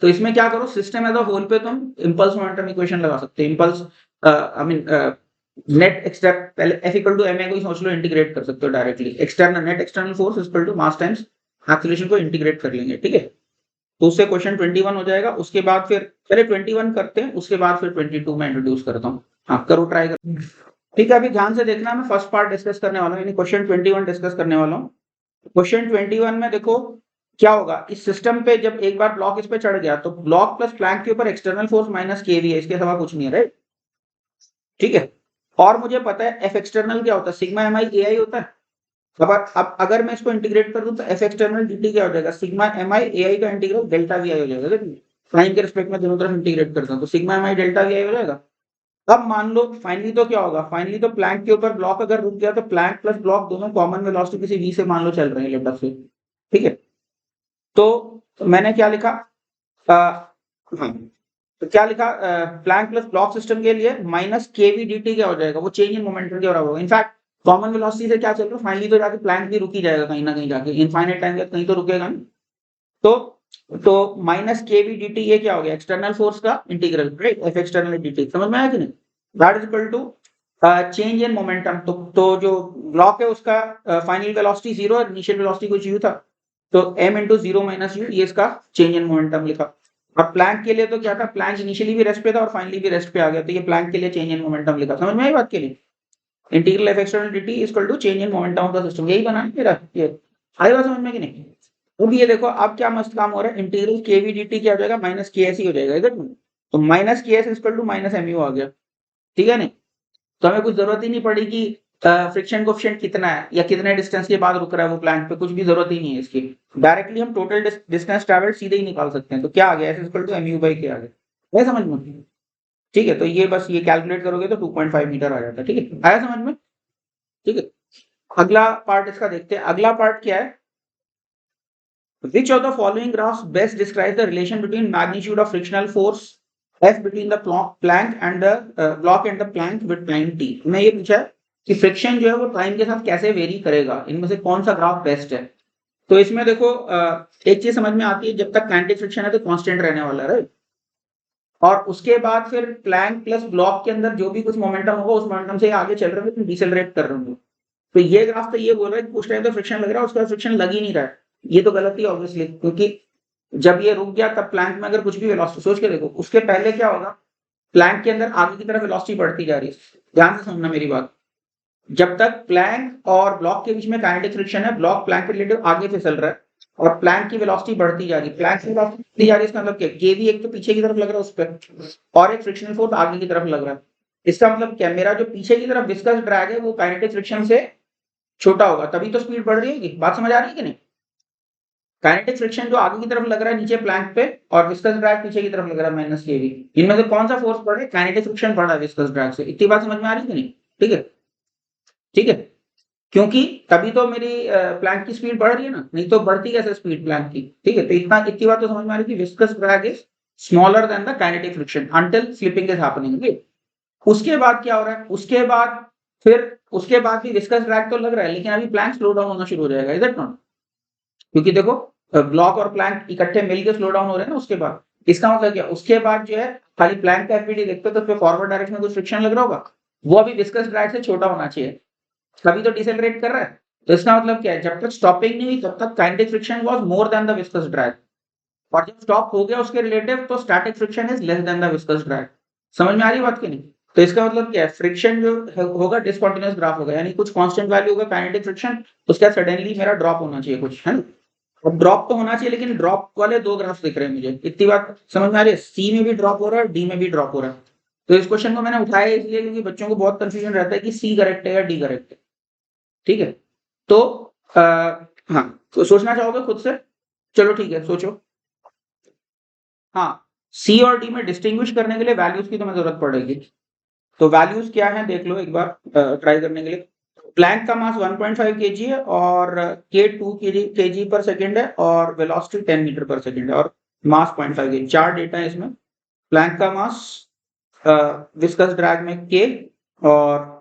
तो इसमें क्या करो, सिस्टम एज अ होल पे तुम इंपल्स मोमेंटम इक्वेशन लगा सकते हो। Impulse I mean net external, पहले F इक्वल टू ma को ही सोच लो, इंटीग्रेट कर सकते हो directly. External net external force equal to mass times acceleration को इंटीग्रेट कर लेंगे, ठीक है। तो उससे क्वेश्चन 21 हो जाएगा। उसके बाद फिर पहले 21 करते हैं, उसके बाद फिर 22 में इंट्रोड्यूस करता हूँ। हाँ करो, ट्राई करो, ठीक है। अभी ध्यान से देखना, मैं फर्स्ट पार्ट डिस्कस करने वाला हूँ, यानी क्वेश्चन 21 डिस्कस करने वाला हूँ। क्वेश्चन 21 में देखो क्या होगा। इस सिस्टम पे जब एक बार ब्लॉक इस पे चढ़ गया तो ब्लॉक प्लस प्लैंक के ऊपर एक्सटर्नल फोर्स माइनस केवी है, इसके अलावा कुछ नहीं है, राइट? ठीक है। और मुझे पता है एफ एक्सटर्नल क्या होता है, सिग्मा एम आई ए आई होता है। अब अगर मैं इसको इंटीग्रेट कर दूं तो एफ एक्सटर्नल डी टी क्या हो जाएगा, सिग्मा एम आई ए आई का इंटीग्रल डेल्टा वी आई हो जाएगा। टाइम के रिस्पेक्ट में दोनों तरफ इंटीग्रेट करता हूं तो sigma M I delta we आई हो जाएगा। अब मान लो फाइनली तो क्या होगा, फाइनली तो प्लैंक के ऊपर ब्लॉक अगर रुक गया तो प्लैंक प्लस ब्लॉक दोनों कॉमन वेलोसिटी किसी वी से मान लो चल रहे हैं लेफ्ट से, ठीक है। तो मैंने क्या लिखा, हाँ तो क्या लिखा, प्लैंक प्लस ब्लॉक सिस्टम के लिए माइनस केवी डी क्या हो जाएगा, वो चेंज इन मोमेंटम के बराबर होगा। इनफैक्ट कॉमन वेलोसिटी से क्या चल रहा है, फाइनली तो जाके प्लैंक भी रुक ही जाएगा कहीं ना कहीं जाके, इनफाइनाइट टाइम तक कहीं तो रुकेगा नहीं। तो माइनस केवी डी ये क्या हो गया, एक्सटर्नल फोर्स का integral, right? F external d समझ में आया कि नहीं? That is equal to change in momentum. तो जो ब्लॉक है उसका फाइनल वेलोसिटी जीरो और इनिशियल वेलोसिटी कुछ यू था, तो m into zero minus u, ये इसका चेंज इन मोमेंटम लिखा। और प्लैंक के लिए तो क्या था, प्लैंक इनिशियली भी रेस्ट पे था और फाइनली भी रेस्ट पे आ गया, तो ये प्लैंक के लिए चेंज इन मोमेंटम लिखा। समझ में आई बात के लिए? Integral F external dt is equal to change in momentum of the system, यही बना है मेरा। ये आई बात समझ में कि नहीं? अब ये देखो अब क्या मस्त काम हो रहा है, इंटीग्रल केवी dt क्या हो जाएगा, माइनस के एस ही हो जाएगा, इधर। तो minus K S equal to minus M u आ गया, ठीक है नहीं? तो हमें कुछ जरूरत ही नहीं पड़ी कि फ्रिक्शन कोएफिशिएंट कितना है या कितने डिस्टेंस के बाद रुक रहा है वो प्लैंक पे, कुछ भी जरूरत ही नहीं है इसकी। डायरेक्टली हम टोटल डिस्टेंस ट्रैवल सीधे ही निकाल सकते हैं। तो क्या आ गया, s equal to m u by k आ गया। है समझ में? ठीक है। तो ये बस ये कैलकुलेट करोगे तो 2.5 मीटर आ जाता है, ठीक है। आया समझ में? ठीक है। अगला पार्ट इसका देखते हैं। अगला पार्ट क्या है, which of the following graphs best describes the relation between magnitude of frictional force F between the plank and the block and the plank with time t। मैं ये पूछा है कि फ्रिक्शन जो है वो टाइम के साथ कैसे वेरी करेगा, इनमें से कौन सा ग्राफ बेस्ट है। तो इसमें देखो एक चीज समझ में आती है, जब तक काइनेटिक फ्रिक्शन है तो कांस्टेंट रहने वाला है, राइट। और उसके बाद फिर प्लैंक प्लस ब्लॉक के अंदर जो भी कुछ मोमेंटम होगा उस मोमेंटम से आगे चल रहे होंगे, डिसेलरेट कर रहे होंगे। तो ये ग्राफ तो ये बोल रहा है कि उस टाइम तो फ्रिक्शन लग रहा है, उसके बाद फ्रिक्शन लग ही नहीं रहा है। ये तो गलत ही ऑब्वियसली, क्योंकि जब ये रुक गया तब प्लैंक में अगर कुछ भी वेलोसिटी, सोच के देखो उसके पहले क्या होगा, प्लैंक के अंदर आगे की तरफ वेलोसिटी बढ़ती जा रही है। ध्यान से समझना मेरी बात, जब तक प्लैंक और ब्लॉक के बीच में काइनेटिक फ्रिक्शन है, ब्लॉक प्लैंक के रिलेटिव आगे फिसल रहा है और प्लैंक की वेलोसिटी बढ़ती जा रही है, प्लैंक की वेलोसिटी बढ़ती जा रही है, इसका मतलब क्या, केवी एक तो पीछे की तरफ लग रहा है उस पर, और एक फ्रिक्शनल फोर्स आगे की तरफ लग रहा है। इसका मतलब क्या, मेरा जो पीछे की तरफ विस्कस ड्रैग है वो काइनेटिक फ्रिक्शन से छोटा होगा, तभी तो स्पीड बढ़ रही होगी। बात समझ आ रही है कि नहीं। काइनेटिक फ्रिक्शन जो आगे की तरफ लग रहा है नीचे प्लैंक पे, और विस्कस ड्रैग पीछे की तरफ लग रहा है माइनस केवी, इनमें से कौन सा फोर्स बढ़ रहा है, काइनेटिक फ्रिक्शन बढ़ा है विस्कस ड्रैग से। इतनी बात समझ में आ रही है कि नहीं। ठीक है, ठीक है, क्योंकि तभी तो मेरी प्लैंक की स्पीड बढ़ रही है ना, नहीं तो बढ़ती कैसे स्पीड प्लैंक की। ठीक है, तो इतनी बात तो समझ में आ रही है कि viscous drag is smaller than the kinetic friction until slipping is happening. उसके बाद क्या हो रहा है, उसके बाद भी विस्कस ड्रैग तो लग रहा है, लेकिन अभी प्लैंक स्लो डाउन होना शुरू हो जाएगा, इज इट नॉट। क्योंकि देखो ब्लॉक और प्लैंक इकट्ठे मिलकर स्लो डाउन हो रहे हैं ना उसके बाद। इसका मतलब क्या, उसके बाद जो है खाली प्लैंक का एफपीडी देखते हो तो उसमें फॉरवर्ड डायरेक्शन में कुछ फ्रिक्शन लग रहा होगा, वो अभी विस्कस ड्रैग से छोटा होना चाहिए, तभी तो डिसेलरेट कर रहा है। तो इसका मतलब क्या है, जब तक स्टॉपिंग नहीं हुई तब तक kinetic friction was more than the viscous drag, और जब स्टॉप हो गया उसके रिलेटिव तो static friction is less then the viscous drag. समझ में आ रही बात की नहीं। तो इसका मतलब क्या है, फ्रिक्शन जो होगा डिसकंटीन्यूअस ग्राफ होगा, यानी कुछ कांस्टेंट वैल्यू होगा काइनेटिक फ्रिक्शन, उसके बाद सडनली मेरा ड्रॉप होना चाहिए कुछ, है ना। अब ड्रॉप तो होना चाहिए, लेकिन ड्रॉप वाले दो ग्राफ दिख रहे हैं मुझे, इतनी बात समझ में आ रही है। सी में भी ड्रॉप हो रहा है, डी में भी ड्रॉप हो रहा है। तो इस क्वेश्चन को मैंने उठाया इसलिए क्योंकि बच्चों को बहुत कंफ्यूजन रहता है कि सी करेक्ट है या डी करेक्ट है। ठीक है, तो हाँ, तो सोचना चाहोगे खुद से। चलो ठीक है, सोचो। हाँ, सी और डी में डिस्टिंग्विश करने के लिए वैल्यूज की तुम्हें जरूरत पड़ेगी। तो वैल्यूज क्या है देख लो एक बार ट्राई करने के लिए। प्लैंक का मास 1.5 kg है और के 2 kg पर सेकेंड है और वेलोसिटी 10 मीटर पर सेकेंड है और मास 0.5 kg। चार डेटा है इसमें। प्लैंक का मास, विस्कस ड्रैग में के, और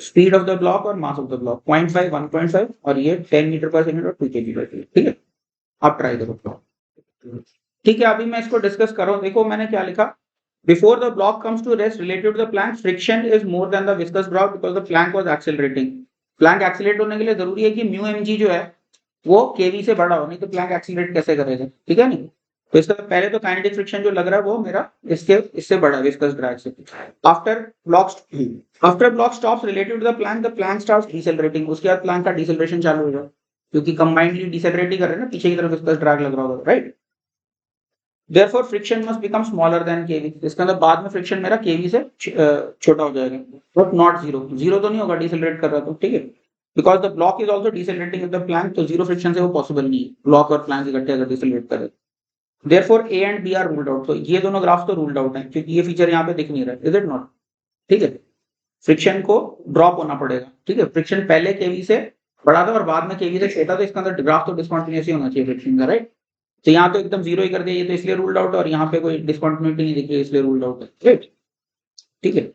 स्पीड ऑफ द ब्लॉक और मास ऑफ द ब्लॉक 0.5, 1.5 और ये 10 मीटर पर सेकेंड और 2 kg पर सेकेंड। ठीक है, आप ट्राई करो। ठीक है, अभी मैं इसको डिस्कस कर रहा हूँ। देखो मैंने क्या लिखा, before the block comes to rest related to the plank friction is more than the viscous drop because the plank was accelerating. Plank accelerate होने के लिए जरूरी है कि म्यू एम जी जो है वो केवी से बड़ा हो, नहीं तो प्लैंक एक्सेलरेट कैसे करेगा। ठीक है नहीं। तो इसका पहले तो काइनेटिक फ्रिक्शन जो लग रहा है वो मेरा इससे बड़ा है विस्कस ड्रैग से। After block stops related to the plank starts decelerating. उसके बाद प्लैंक का डिसेलरेशन चालू हो जाए, क्योंकि कंबाइंडली डिसेलरेट ही कर रहे हैं ना, पीछे की तरफ विस्कस ड्रैग लग रहा होगा, right. Therefore, friction must become smaller than kV। इसका मतलब बाद में फ्रिक्शन मेरा kV से छोटा हो जाएगा, बट नॉट जीरो। जीरो तो नहीं होगा डिसेलरेट कर रहा तो, ठीक है। Because the block is also decelerating with the plank, तो जीरो फ्रिक्शन से वो पॉसिबल नहीं है, ब्लॉक और प्लैंक इकट्ठे अगर डिसेलरेट करे। Therefore, A and B are ruled out। तो ये दोनों ग्राफ तो रूल्ड आउट है, क्योंकि ये फीचर यहाँ पे दिख नहीं रहा है, इज इट नॉट। ठीक है, फ्रिक्शन को ड्रॉप होना पड़ेगा। ठीक है, फ्रिक्शन पहले kV से बड़ा था और बाद में kV से छोटा, तो इसका अंदर ग्राफ तो डिस्कंटिन्यूअस ही होना चाहिए फ्रिक्शन का, राइट। तो यहाँ तो एकदम जीरो ही कर दिया, ये तो इसलिए रूल्ड आउट, और यहाँ पे कोई डिस्कंटिन्यूटी नहीं दिख रही इसलिए रूल्ड आउट है, राइट। ठीक है,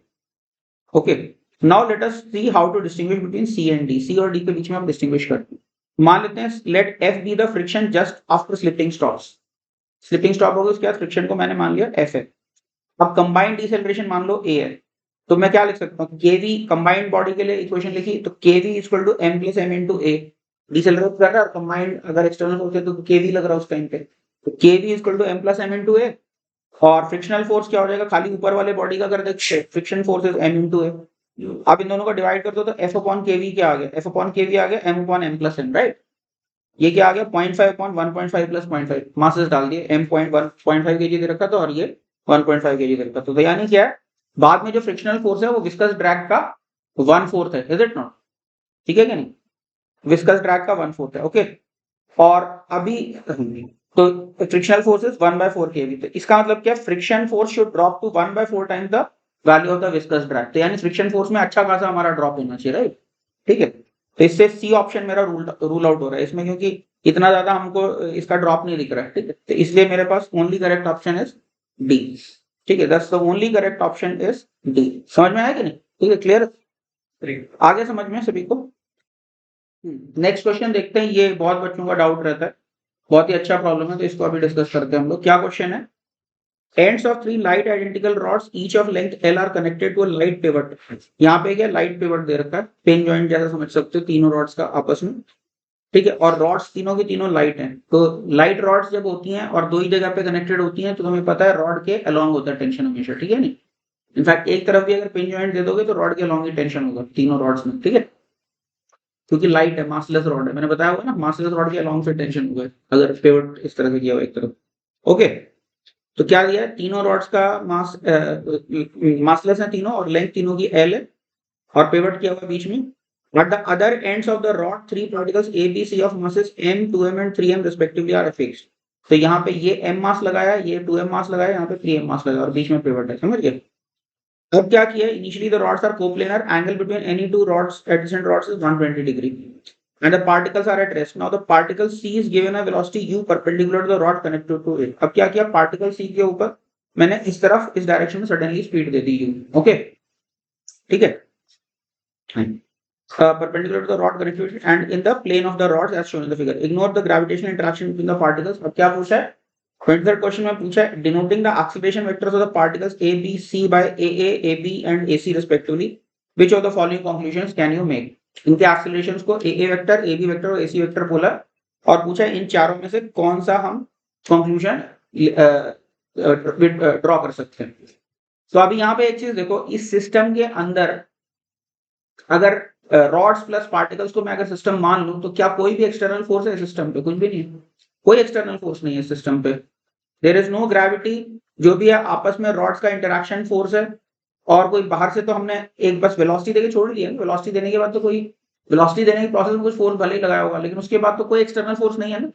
okay. Now let us see how to distinguish between C and D. C और डी के बीच में हम डिस्टिंग्विश करते हैं। मान लेते हैं let F be the friction just after slipping stops. Slipping stop होगा उसके बाद फ्रिक्शन को मैंने मान लिया एफ है। अब कंबाइंड डिसेलरेशन मान लो ए है, तो मैं क्या लिख सकता हूँ, केवी कंबाइंड बॉडी के लिए इक्वेशन लिखी, तो KV equal to M plus M into A. Decelerate कर रहा है और कंबाइंड अगर एक्सटर्नल होते तो केवी लग रहा है उस टाइम पे, तो KV equal to M plus M into A. और फ्रिक्शनल फोर्स क्या हो जाएगा, खाली ऊपर वाले बॉडी का अगर देखते friction force is M into A. आप इन दोनों को डिवाइड कर दो तो एफ अपॉन केवी क्या आ गया, एफ अपॉन केवी आ गया m upon m plus m, right. ये क्या आ गया 0.5 अपॉन 1.5 प्लस 0.5, मासेस डाल दिए, एम 0.5 केजी दे रखा था और ये 1.5 केजी दे रखा था। तो यानी क्या है, बाद में जो फ्रिक्शनल फोर्स है वो विस्कस ड्रैग का 1/4 है, इज इट नॉट। ठीक है क्या नहीं, विस्कस ड्रैग का 1/4 है, ओके। और अभी तो फ्रिक्शनल फोर्स इज 1/4 केवी। तो इसका मतलब क्या, friction force should drop to 1/4 time the value of the viscous drag. तो यानी फ्रिक्शन फोर्स में अच्छा खासा हमारा ड्रॉप होना चाहिए, राइट। ठीक है, तो इससे सी ऑप्शन मेरा रूल आउट हो रहा है इसमें, क्योंकि इतना ज्यादा हमको इसका ड्रॉप नहीं दिख रहा है। ठीक है, तो इसलिए मेरे पास only correct option is D. ठीक है, that's the only correct option is D. समझ में आया कि नहीं। ठीक है, क्लियर। आगे समझ में सभी को? नेक्स्ट क्वेश्चन देखते हैं, ये बहुत बच्चों का डाउट रहता है, बहुत ही अच्छा प्रॉब्लम है, तो इसको अभी डिस्कस करते हैं हम लोग। क्या क्वेश्चन है? Ends of three light identical rods, each of length L are connected to a light pivot. यहाँ पे क्या लाइट पिवट दे रखा है, पेन जॉइंट जैसा समझ सकते हो, तीनों रॉड्स का आपस में, ठीक है। और रॉड्स तीनों की तीनों लाइट हैं, तो लाइट रॉड्स जब होती हैं और दो ही जगह पे कनेक्टेड होती हैं, तो तुम्हें पता है रॉड के अलोंग होता है टेंशन हमेशा, ठीक है नहीं। इनफैक्ट एक तरफ भी अगर पिन जॉइंट दे दोगे तो रॉड के अलोंग ही टेंशन होगा तीनों रॉड्स में, ठीक है, क्योंकि लाइट है, मासलेस रॉड है, मैंने बताया होगा ना, मासलेस रॉड के अलोंग से टेंशन होगा अगर पिवट इस तरह से किया हुआ एक तरफ। ओके, तो क्या दिया है, तीनों रॉड्स का मास मासलेस है तीनों, और लेंथ तीनों की एल है, और पिवट किया हुआ बीच में। At the other ends of the rod, three particles A, B, C of masses m, 2m and 3m respectively are affixed. तो यहाँ पे ये m मास लगाया, ये 2m मास लगाया, यहाँ पे 3m मास लगाया, और बीच में पिवट है, समझ गए। अब क्या किया, initially the rods are coplanar, angle between any two rods adjacent rods is 120 degree and the particles are at rest. Now the particle C is given a velocity u perpendicular to the rod connected to it. अब क्या किया, particle C के ऊपर मैंने इस तरफ इस direction में सडनली स्पीड दे दी u, ओके, ठीक है, perpendicular to the rod connected to it and in the plane of the rods as shown in the figure. Ignore the gravitational interaction between the particles. अब क्या पूछा है, 23rd question में पूछा है, denoting the acceleration vectors of the particles A, B, C by AA, AB and AC respectively, which of the following conclusions can you make? इनके एक्सेलरेशंस को AA vector, AB vector और AC वेक्टर बोला, और पूछा इन चारों में से कौन सा हम कंक्लूजन ड्रॉ कर सकते हैं। तो अभी यहाँ पे एक चीज देखो, इस सिस्टम के अंदर अगर रॉड्स प्लस पार्टिकल्स को मैं अगर सिस्टम मान लूं, तो क्या कोई भी एक्सटर्नल फोर्स है सिस्टम पे? कुछ भी नहीं, कोई एक्सटर्नल फोर्स नहीं है सिस्टम पे। देयर इज नो ग्रेविटी, जो भी है आपस में रॉड्स का इंटरेक्शन फोर्स है, और कोई बाहर से तो हमने एक बस वेलोसिटी देके छोड़ दिया, वेलोसिटी देने के बाद तो कोई वेलोसिटी देने के प्रोसेस में कुछ फोर्स भले ही लगाया होगा, लेकिन उसके बाद तो कोई एक्सटर्नल फोर्स नहीं है ना।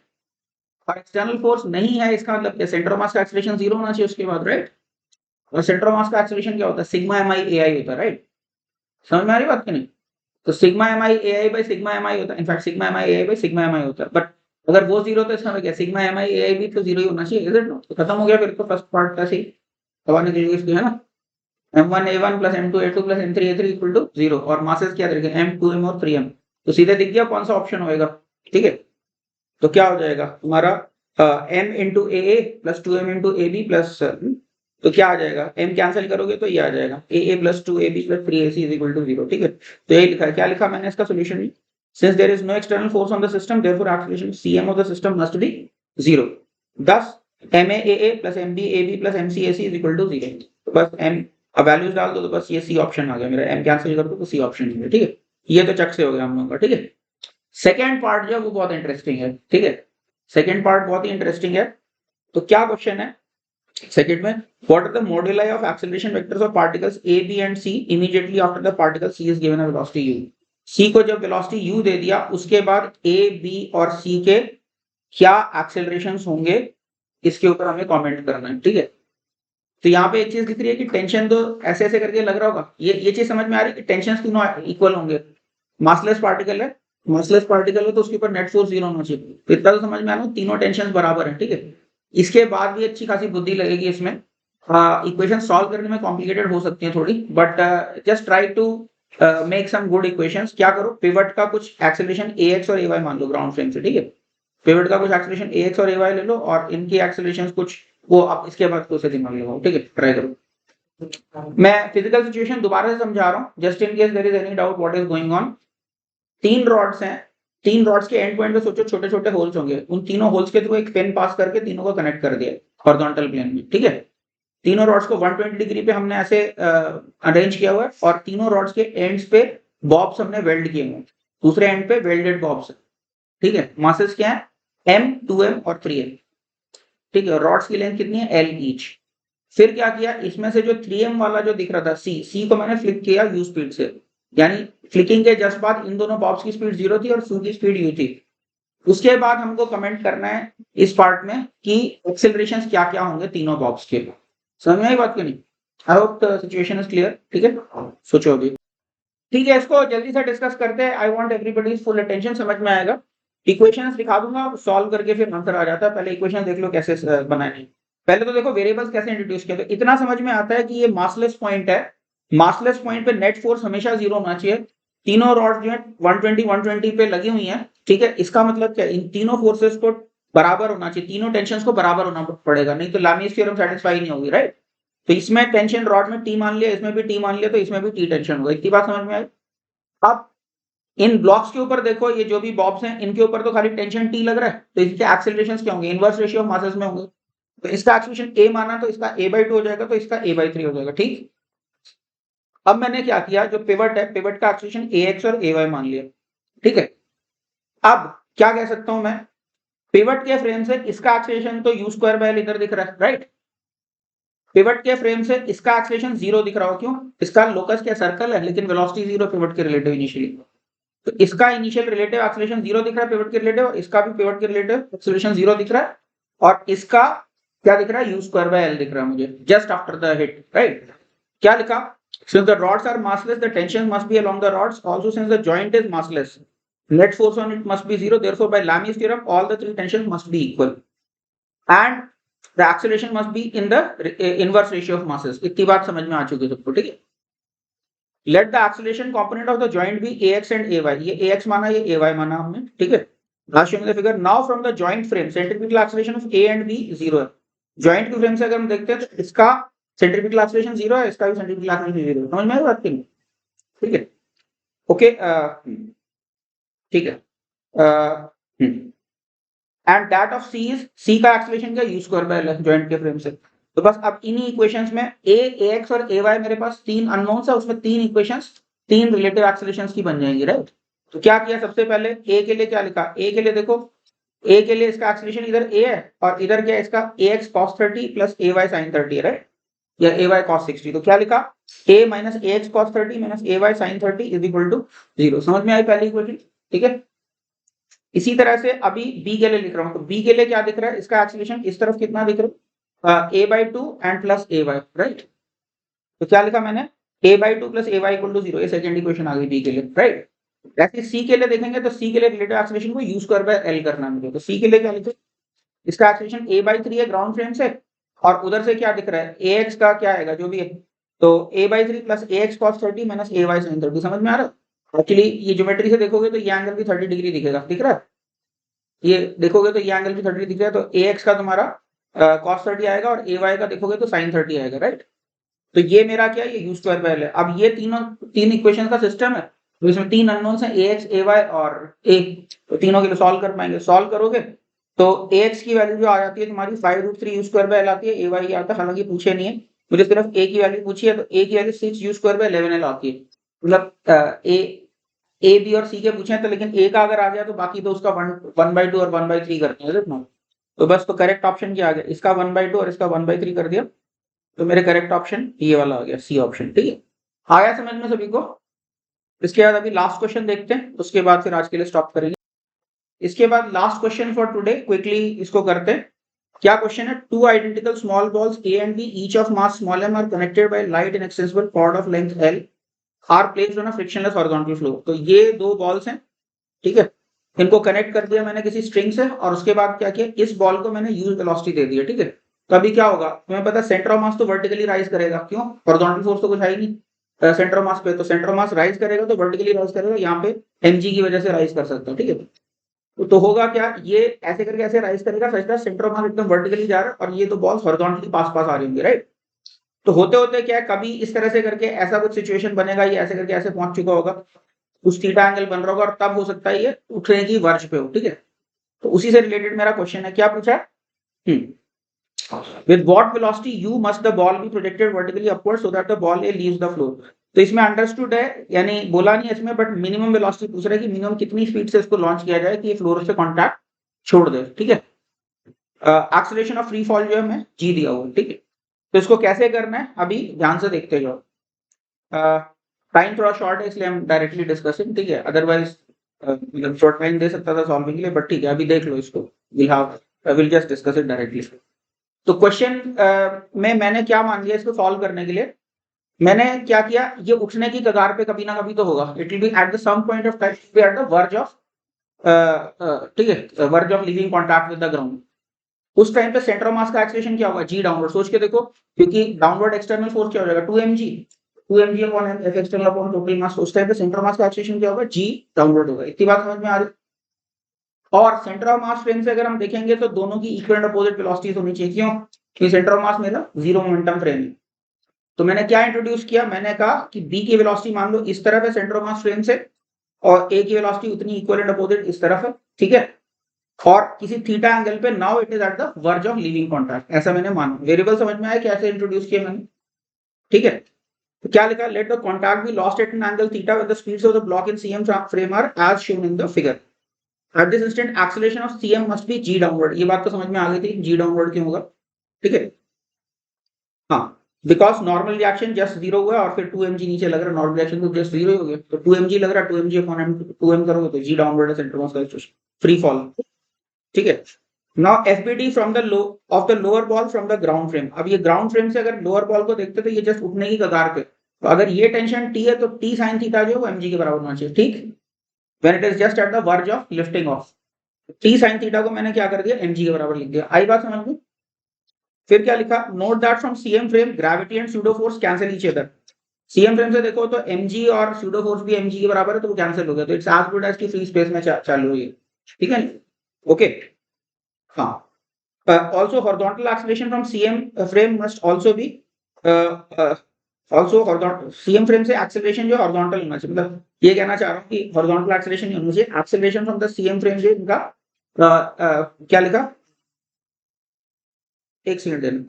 और एक्सटर्नल फोर्स नहीं है इसका मतलब सेंटर ऑफ मास का एक्सेलरेशन 0 होना चाहिए उसके बाद, राइट। और सेंटर ऑफ मास का एक्सेलरेशन क्या होता है, सिग्मा एम आई ए आई होता है, राइट। समझ में आ रही बात कि नहीं? तो sigma M I A I by sigma M I होता है, in fact sigma M I A I by sigma M I होता है, बट अगर वो 0 तो इसका क्या, सिग्मा एम आई ए आई भी तो 0 ही होना चाहिए, इज इट नॉट? तो खत्म हो गया फिर तो फर्स्ट पार्ट का सही हवाने दीजिए इसको, है ना। m1 a1 plus m2 a2 plus m3 a3 equal to 0, और मासेस क्या देंगे, m 2m और 3m, तो सीधे दिख गया कौन सा ऑप्शन होएगा, ठीक है। तो क्या हो जाएगा तुम्हारा m into a A plus 2m into a b plus, तो क्या आ जाएगा, m कैंसिल करोगे तो ये आ जाएगा A A plus 2ab plus 3ac is equal to 0, ठीक है। तो यही लिखा है, क्या लिखा मैंने इसका सोल्यूशन में, since there is no external force on the system therefore acceleration cm of the system must be 0, thus ma plus mb plus mc ac is equal to 0। तो बस m अब वैल्यूज डाल दो, तो बस ये सी ऑप्शन आ गया मेरा, m कैंसिल कर दो तो सी ऑप्शन आ गया, ठीक है। ये तो चक से हो गया हम लोगों का, ठीक है। सेकेंड पार्ट जो है वो बहुत इंटरेस्टिंग है, ठीक है, सेकेंड पार्ट बहुत ही इंटरेस्टिंग है। तो क्या क्वेश्चन है सेकेंड में, what are the moduli of acceleration vectors of particles A B and C immediately after the particle C is given a velocity u। C को जब वेलोसिटी u दे दिया, उसके बाद ए बी और सी के क्या एक्सेलरेशंस होंगे, इसके ऊपर हमें कमेंट करना है, ठीक है। तो यहाँ पे एक चीज दिख रही है कि टेंशन तो ऐसे ऐसे करके लग रहा होगा, ये चीज समझ में आ रही है कि टेंशन तीनों इक्वल होंगे, मासलेस पार्टिकल है, मासलेस पार्टिकल है तो उसके ऊपर नेट फोर्स 0 होना चाहिए, तो इतना तो समझ में आ रहा है, तीनों टेंशन बराबर है, ठीक है। इसके बाद भी अच्छी खासी बुद्धि लगेगी इसमें, इक्वेशन सॉल्व करने में कॉम्प्लिकेटेड हो सकती है थोड़ी, but just try to make some good equations. क्या करो, पिवट का कुछ एक्सेलरेशन ए एक्स और ए वाई मान लो ग्राउंड फ्रेम से, ठीक है। पिवट का कुछ एक्सेलरेशन ए एक्स और ए वाई ले लो, और इनकी एक्सेलरेशन कुछ वो आप इसके बाद को से दिमाग लगाओ, ठीक है, ट्राई करो। मैं फिजिकल सिचुएशन दोबारा से समझा रहा हूँ, just in case there is any doubt what is going on. 3 rods हैं, 3 रॉड्स के एंड पॉइंट पे सोचो छोटे छोटे होल्स होंगे, उन तीनों होल्स के थ्रू एक पेन पास करके तीनों को कनेक्ट कर दिया हॉरिजॉन्टल प्लेन में, ठीक है। तीनों रॉड्स को 120 डिग्री पे हमने ऐसे अरेंज किया हुआ है, और तीनों रॉड्स के एंड्स पे बॉब्स हमने वेल्ड किए हुए, दूसरे एंड पे वेल्डेड बॉब्स, ठीक है। मासेस क्या है, m 2m और 3m, ठीक है। रॉड्स की लेंथ कितनी है, l ईच। फिर क्या किया, इसमें से जो 3m वाला जो दिख रहा था c को मैंने फ्लिक किया u स्पीड से, यानी फ्लिकिंग के जस्ट बाद इन दोनों बॉब्स की स्पीड 0 थी और c की स्पीड u थी। उसके बाद हमको कमेंट करना है इस पार्ट में कि एक्सेलरेशंस क्या क्या होंगे तीनों बॉब्स के, समझ में आई बात की नहीं? I hope the situation is clear, ठीक है। सोचो अभी, ठीक है, इसको जल्दी से डिस्कस करते हैं। I want everybody's full attention, समझ में आएगा। इक्वेशंस दिखा दूंगा, सॉल्व करके फिर आंसर आ जाता है। पहले इक्वेशन देख लो कैसे बनाए। पहले तो देखो वेरिएबल्स कैसे इंट्रोड्यूस किया, तो इतना समझ में आता है कि ये मासलेस पॉइंट है, मासलेस पॉइंट पे नेट फोर्स हमेशा 0 होना चाहिए। तीनों रॉड जो है 120 पे लगी हुई हैं, ठीक है। इसका मतलब क्या, इन तीनों फोर्सेस को बराबर होना चाहिए, तीनों टेंशन को बराबर होना पड़ेगा, नहीं तो लामीज थ्योरम सेटिस्फाई नहीं होगी, राइट। तो इसमें टेंशन रॉड में टी मान लिया, इसमें भी टी मान लिया, तो इसमें भी टी टेंशन होगा। इतनी बात समझ में आई। अब इन ब्लॉक्स के ऊपर देखो, ये जो भी बॉब्स हैं इनके ऊपर तो खाली टेंशन टी लग रहा है, तो इसके एक्सेलरेशन क्या होंगे, इनवर्स रेशियो ऑफ मासेस में होंगे। तो इसका एक्सेलरेशन ए माना तो इसका a/2 हो जाएगा, तो इसका a/3 हो जाएगा, ठीक। अब मैंने क्या किया, जो पिवट है, पिवट का एक्सेलरेशन ax और ay मान लिया, ठीक है। अब क्या कह सकता हूं मैं, पिवट के फ्रेम से इसका एक्सेलरेशन तो u²/L इधर दिख रहा है, राइट। पिवट के फ्रेम से इसका एक्सेलरेशन 0 दिख रहा हो, क्यों, इसका लोकस क्या सर्कल है, लेकिन वेलोसिटी 0 पिवट के रिलेटिव इनिशियली। तो इसका इनिशियल रिलेटिव एक्सेलरेशन 0 दिख रहा है पिवट के रिलेटिव, और इसका भी पिवट के रिलेटिव एक्सेलरेशन 0 दिख रहा है, और इसका क्या दिख रहा है, u²/L दिख रहा है मुझे just after the hit, right. क्या लिखा, since the rods are massless the tension must be along the rods, also since the joint is massless net force on it must be 0, therefore by Lami's theorem all the three tensions must be equal and the acceleration must be in the inverse ratio of masses। इतनी बात समझ में आ चुकी है सबको, ठीक है। let the acceleration component of the joint be ax and ay, ये ax माना, ये ay माना हमने, ठीक है। last showing the figure now from the joint frame centripetal acceleration of a and b 0 है। joint के फ्रेम से अगर हम देखते हैं तो इसका सेंट्रीपिटल एक्सेलरेशन 0 है, इसका भी सेंट्रीपिटल एक्सेलरेशन 0 है, समझ में आई बात की, ठीक है। ओके, ठीक है। And that of C is, C का एक्सेलरेशन क्या, u²/L है जॉइंट के फ्रेम से। तो बस अब इन्हीं इक्वेशंस में a, ax और ay मेरे पास तीन अननोन्स है, उसमें तीन इक्वेशंस तीन रिलेटिव एक्सेलरेशंस की बन जाएंगी, राइट। तो क्या किया, सबसे पहले a के लिए क्या लिखा, a के लिए देखो, a के लिए इसका एक्सेलरेशन इधर a है, और इधर क्या है इसका ax cos 30 plus ay sin 30 है, राइट, या ay cos 60। तो क्या लिखा, a minus ax cos 30 minus ay sin 30 is equal to 0। समझ में आई पहली इक्वेशन, ठीक है। इसी तरह से अभी b के लिए लिख रहा हूं, तो b के लिए क्या दिख रहा है, इसका एक्सेलरेशन इस तरफ कितना दिख रहा है, a/2 and plus ay, right. तो क्या लिखा मैंने, a/2 plus ay equal to 0, ये सेकंड इक्वेशन आ गई b के लिए, राइट। ऐसे c के लिए देखेंगे तो c के लिए रिलेटिव एक्सेलरेशन को u²/L करना है, तो c के लिए क्या लिखे, इसका एक्सेलरेशन a/3 है ग्राउंड फ्रेम से, और उधर से क्या दिख रहा है, ax का क्या आएगा जो भी है, तो a/3 plus ax cos 30 minus ay sin 30। समझ में आ रहा है। एक्चुअली ये ज्योमेट्री से देखोगे तो ये एंगल भी 30 डिग्री दिखेगा, दिख रहा है, ये देखोगे तो ये एंगल भी 30 दिख रहा है, तो ax का तुम्हारा cos 30 आएगा, और ay का देखोगे तो sin 30 आएगा, राइट। तो ये मेरा क्या है, ये u²/L है। अब ये तीन इक्वेशन का सिस्टम है, तो इसमें तीन अननोन्स हैं ax, ay और a, तो तीनों के लिए सॉल्व कर पाएंगे। सॉल्व करोगे तो ax की वैल्यू जो आ जाती है तुम्हारी 5√3 u²/L आती है, ay आता है, हालांकि पूछे नहीं है मुझे, सिर्फ a की वैल्यू पूछी है, तो a की वैल्यू 6 u²/11L आती है। मतलब a b और c के पूछे हैं, तो लेकिन a का अगर आ गया तो बाकी तो उसका 1/2 और 1/3 करते हैं, देखो। तो बस, तो करेक्ट ऑप्शन क्या आ गया, इसका 1/2 और इसका 1/3 कर दिया, तो मेरे करेक्ट ऑप्शन ये वाला आ गया, सी ऑप्शन, ठीक है। आया समझ में सभी को। इसके बाद अभी लास्ट क्वेश्चन देखते हैं, उसके बाद फिर आज के लिए स्टॉप करेंगे। इसके बाद last question for today, quickly इसको करते हैं। क्या क्वेश्चन है, two identical small balls a and b each of mass small m are connected by light inaccessible cord of length L are placed on a frictionless horizontal floor। तो ये दो balls हैं, ठीक है, इनको कनेक्ट कर दिया मैंने किसी स्ट्रिंग से, और उसके बाद क्या किया, इस बॉल को मैंने यूज वेलोसिटी दे दी, ठीक है। तो अभी क्या होगा, तुम्हें पता है सेंटर ऑफ मास तो वर्टिकली राइज करेगा, क्यों, हॉरिजॉन्टल फोर्स तो कुछ है ही नहीं सेंटर ऑफ मास पे, तो सेंटर ऑफ मास राइज करेगा तो वर्टिकली राइज करेगा, यहाँ पे mg की वजह से राइज कर सकता हूँ, ठीक है। तो होगा क्या, ये ऐसे करके ऐसे राइज करेगा, सच दैट सेंटर ऑफ मास एकदम वर्टिकली जा रहा है, और ये तो बॉल्स हॉरिजॉन्टली पास पास आ रही होंगी, राइट। तो होते होते क्या है, कभी इस तरह से करके ऐसा कुछ सिचुएशन बनेगा, ये ऐसे करके ऐसे पहुंच चुका होगा, उस थीटा एंगल बन रहा होगा, और तब हो सकता है ये उठने की वर्ज पे हो, ठीक है। तो उसी से रिलेटेड मेरा क्वेश्चन है, क्या पूछा है, with what velocity u must the ball be projected vertically upward so that the ball a leaves the floor। तो इसमें अंडरस्टूड है, यानी बोला नहीं है इसमें, बट मिनिमम वेलोसिटी पूछ रहा है कि मिनिमम कितनी स्पीड से इसको लॉन्च किया जाए कि ये फ्लोर से कांटेक्ट छोड़ दे, ठीक है। एक्सेलरेशन ऑफ फ्री फॉल जो है मैं g दिया हुआ, ठीक है। तो इसको कैसे करना है अभी ध्यान से देखते जाओ। टाइम थोड़ा शॉर्ट है इसलिए हम डायरेक्टली डिस्कसिंग, ठीक है, अदरवाइज मतलब शॉर्ट टाइम दे सकता था सॉल्विंग के लिए, बट ठीक है अभी देख लो इसको, will just discuss it directly. तो क्वेश्चन में मैंने क्या मान लिया, इसको सॉल्व करने के लिए मैंने क्या किया, ये उठने की कगार पे कभी ना कभी तो होगा, it will be at the some point of time be at the verge of, ठीक है, verge of leaving contact with the ground. उस टाइम पे सेंटर ऑफ मास का एक्सेलरेशन क्या होगा, g डाउनवर्ड। सोच के देखो, क्योंकि डाउनवर्ड एक्सटर्नल फोर्स क्या हो जाएगा 2mg, 2 mg upon F external upon total mass, उस टाइम पे सेंटर ऑफ मास का एक्सेलरेशन क्या होगा, जी डाउनवर्ड होगा। इतनी बात समझ में आ रही। और सेंटर ऑफ मास फ्रेम से अगर हम देखेंगे तो दोनों की इक्वल एंड अपोजिट वेलोसिटीज होनी चाहिए। क्यों? क्योंकि सेंटर ऑफ मास मेरा जीरो मोमेंटम फ्रेम है। तो मैंने क्या इंट्रोड्यूस किया, मैंने कहा कि बी की वेलोसिटी मान लो इस तरफ है सेंटर ऑफ मास फ्रेम से, और ए की वेलोसिटी उतनी इक्वल एंड अपोजिट इस तरफ है, ठीक है। और किसी थीटा एंगल पे now it is eight the verge of leaving contact, ऐसा मैंने माना। वेरिएबल समझ में आया कैसे इंट्रोड्यूस किया मैंने, ठीक है। तो क्या लिखा, let the contact be lost at an angle theta with the speeds of the block in CM frame are as shown in the figure. At this instant acceleration of CM must be g downward. ये बात तो समझ में आ गई थी, जी downward क्यों होगा, ठीक है। हाँ, because normal reaction just zero हुआ और फिर 2 mg नीचे लग रहा है, नॉर्मल रिएक्शन तो जस्ट जीरो हो गया, तो 2 mg लग रहा है, 2 mg अपॉन m 2m करोगे तो जी डाउनवर्ड है सेंटर मास का एक्सेलरेशन, फ्री फॉल, ठीक है। Now FBD from the low of the lower ball from the ground frame. अब ये ग्राउंड फ्रेम से अगर लोअर बॉल को देखते तो ये जस्ट उठने की कगार पे, तो अगर ये टेंशन टी है तो टी साइन थीटा जो है वो mg के बराबर होना चाहिए, ठीक। When it is just eight the verge of lifting of, T sine theta को मैंने क्या कर दिया, mg के बराबर लिख दिया। आई बात समझ में। फिर क्या लिखा, note that from CM frame gravity and pseudo force cancel each other. CM frame से देखो तो mg और स्यूडो फोर्स भी mg के बराबर है, तो वो कैंसिल हो गया, तो इट्स एज गुड एज की फ्री स्पेस में चालू हुई है, ठीक है, ओके। हाँ, also horizontal acceleration from CM frame must also be also horizontal, CM frame से acceleration जो horizontal होना चाहिए, मतलब ये कहना चाह रहा हूँ कि horizontal acceleration नहीं होना चाहिए, acceleration from the CM frame जो इनका क्या लिखा, एक सेकंड देना।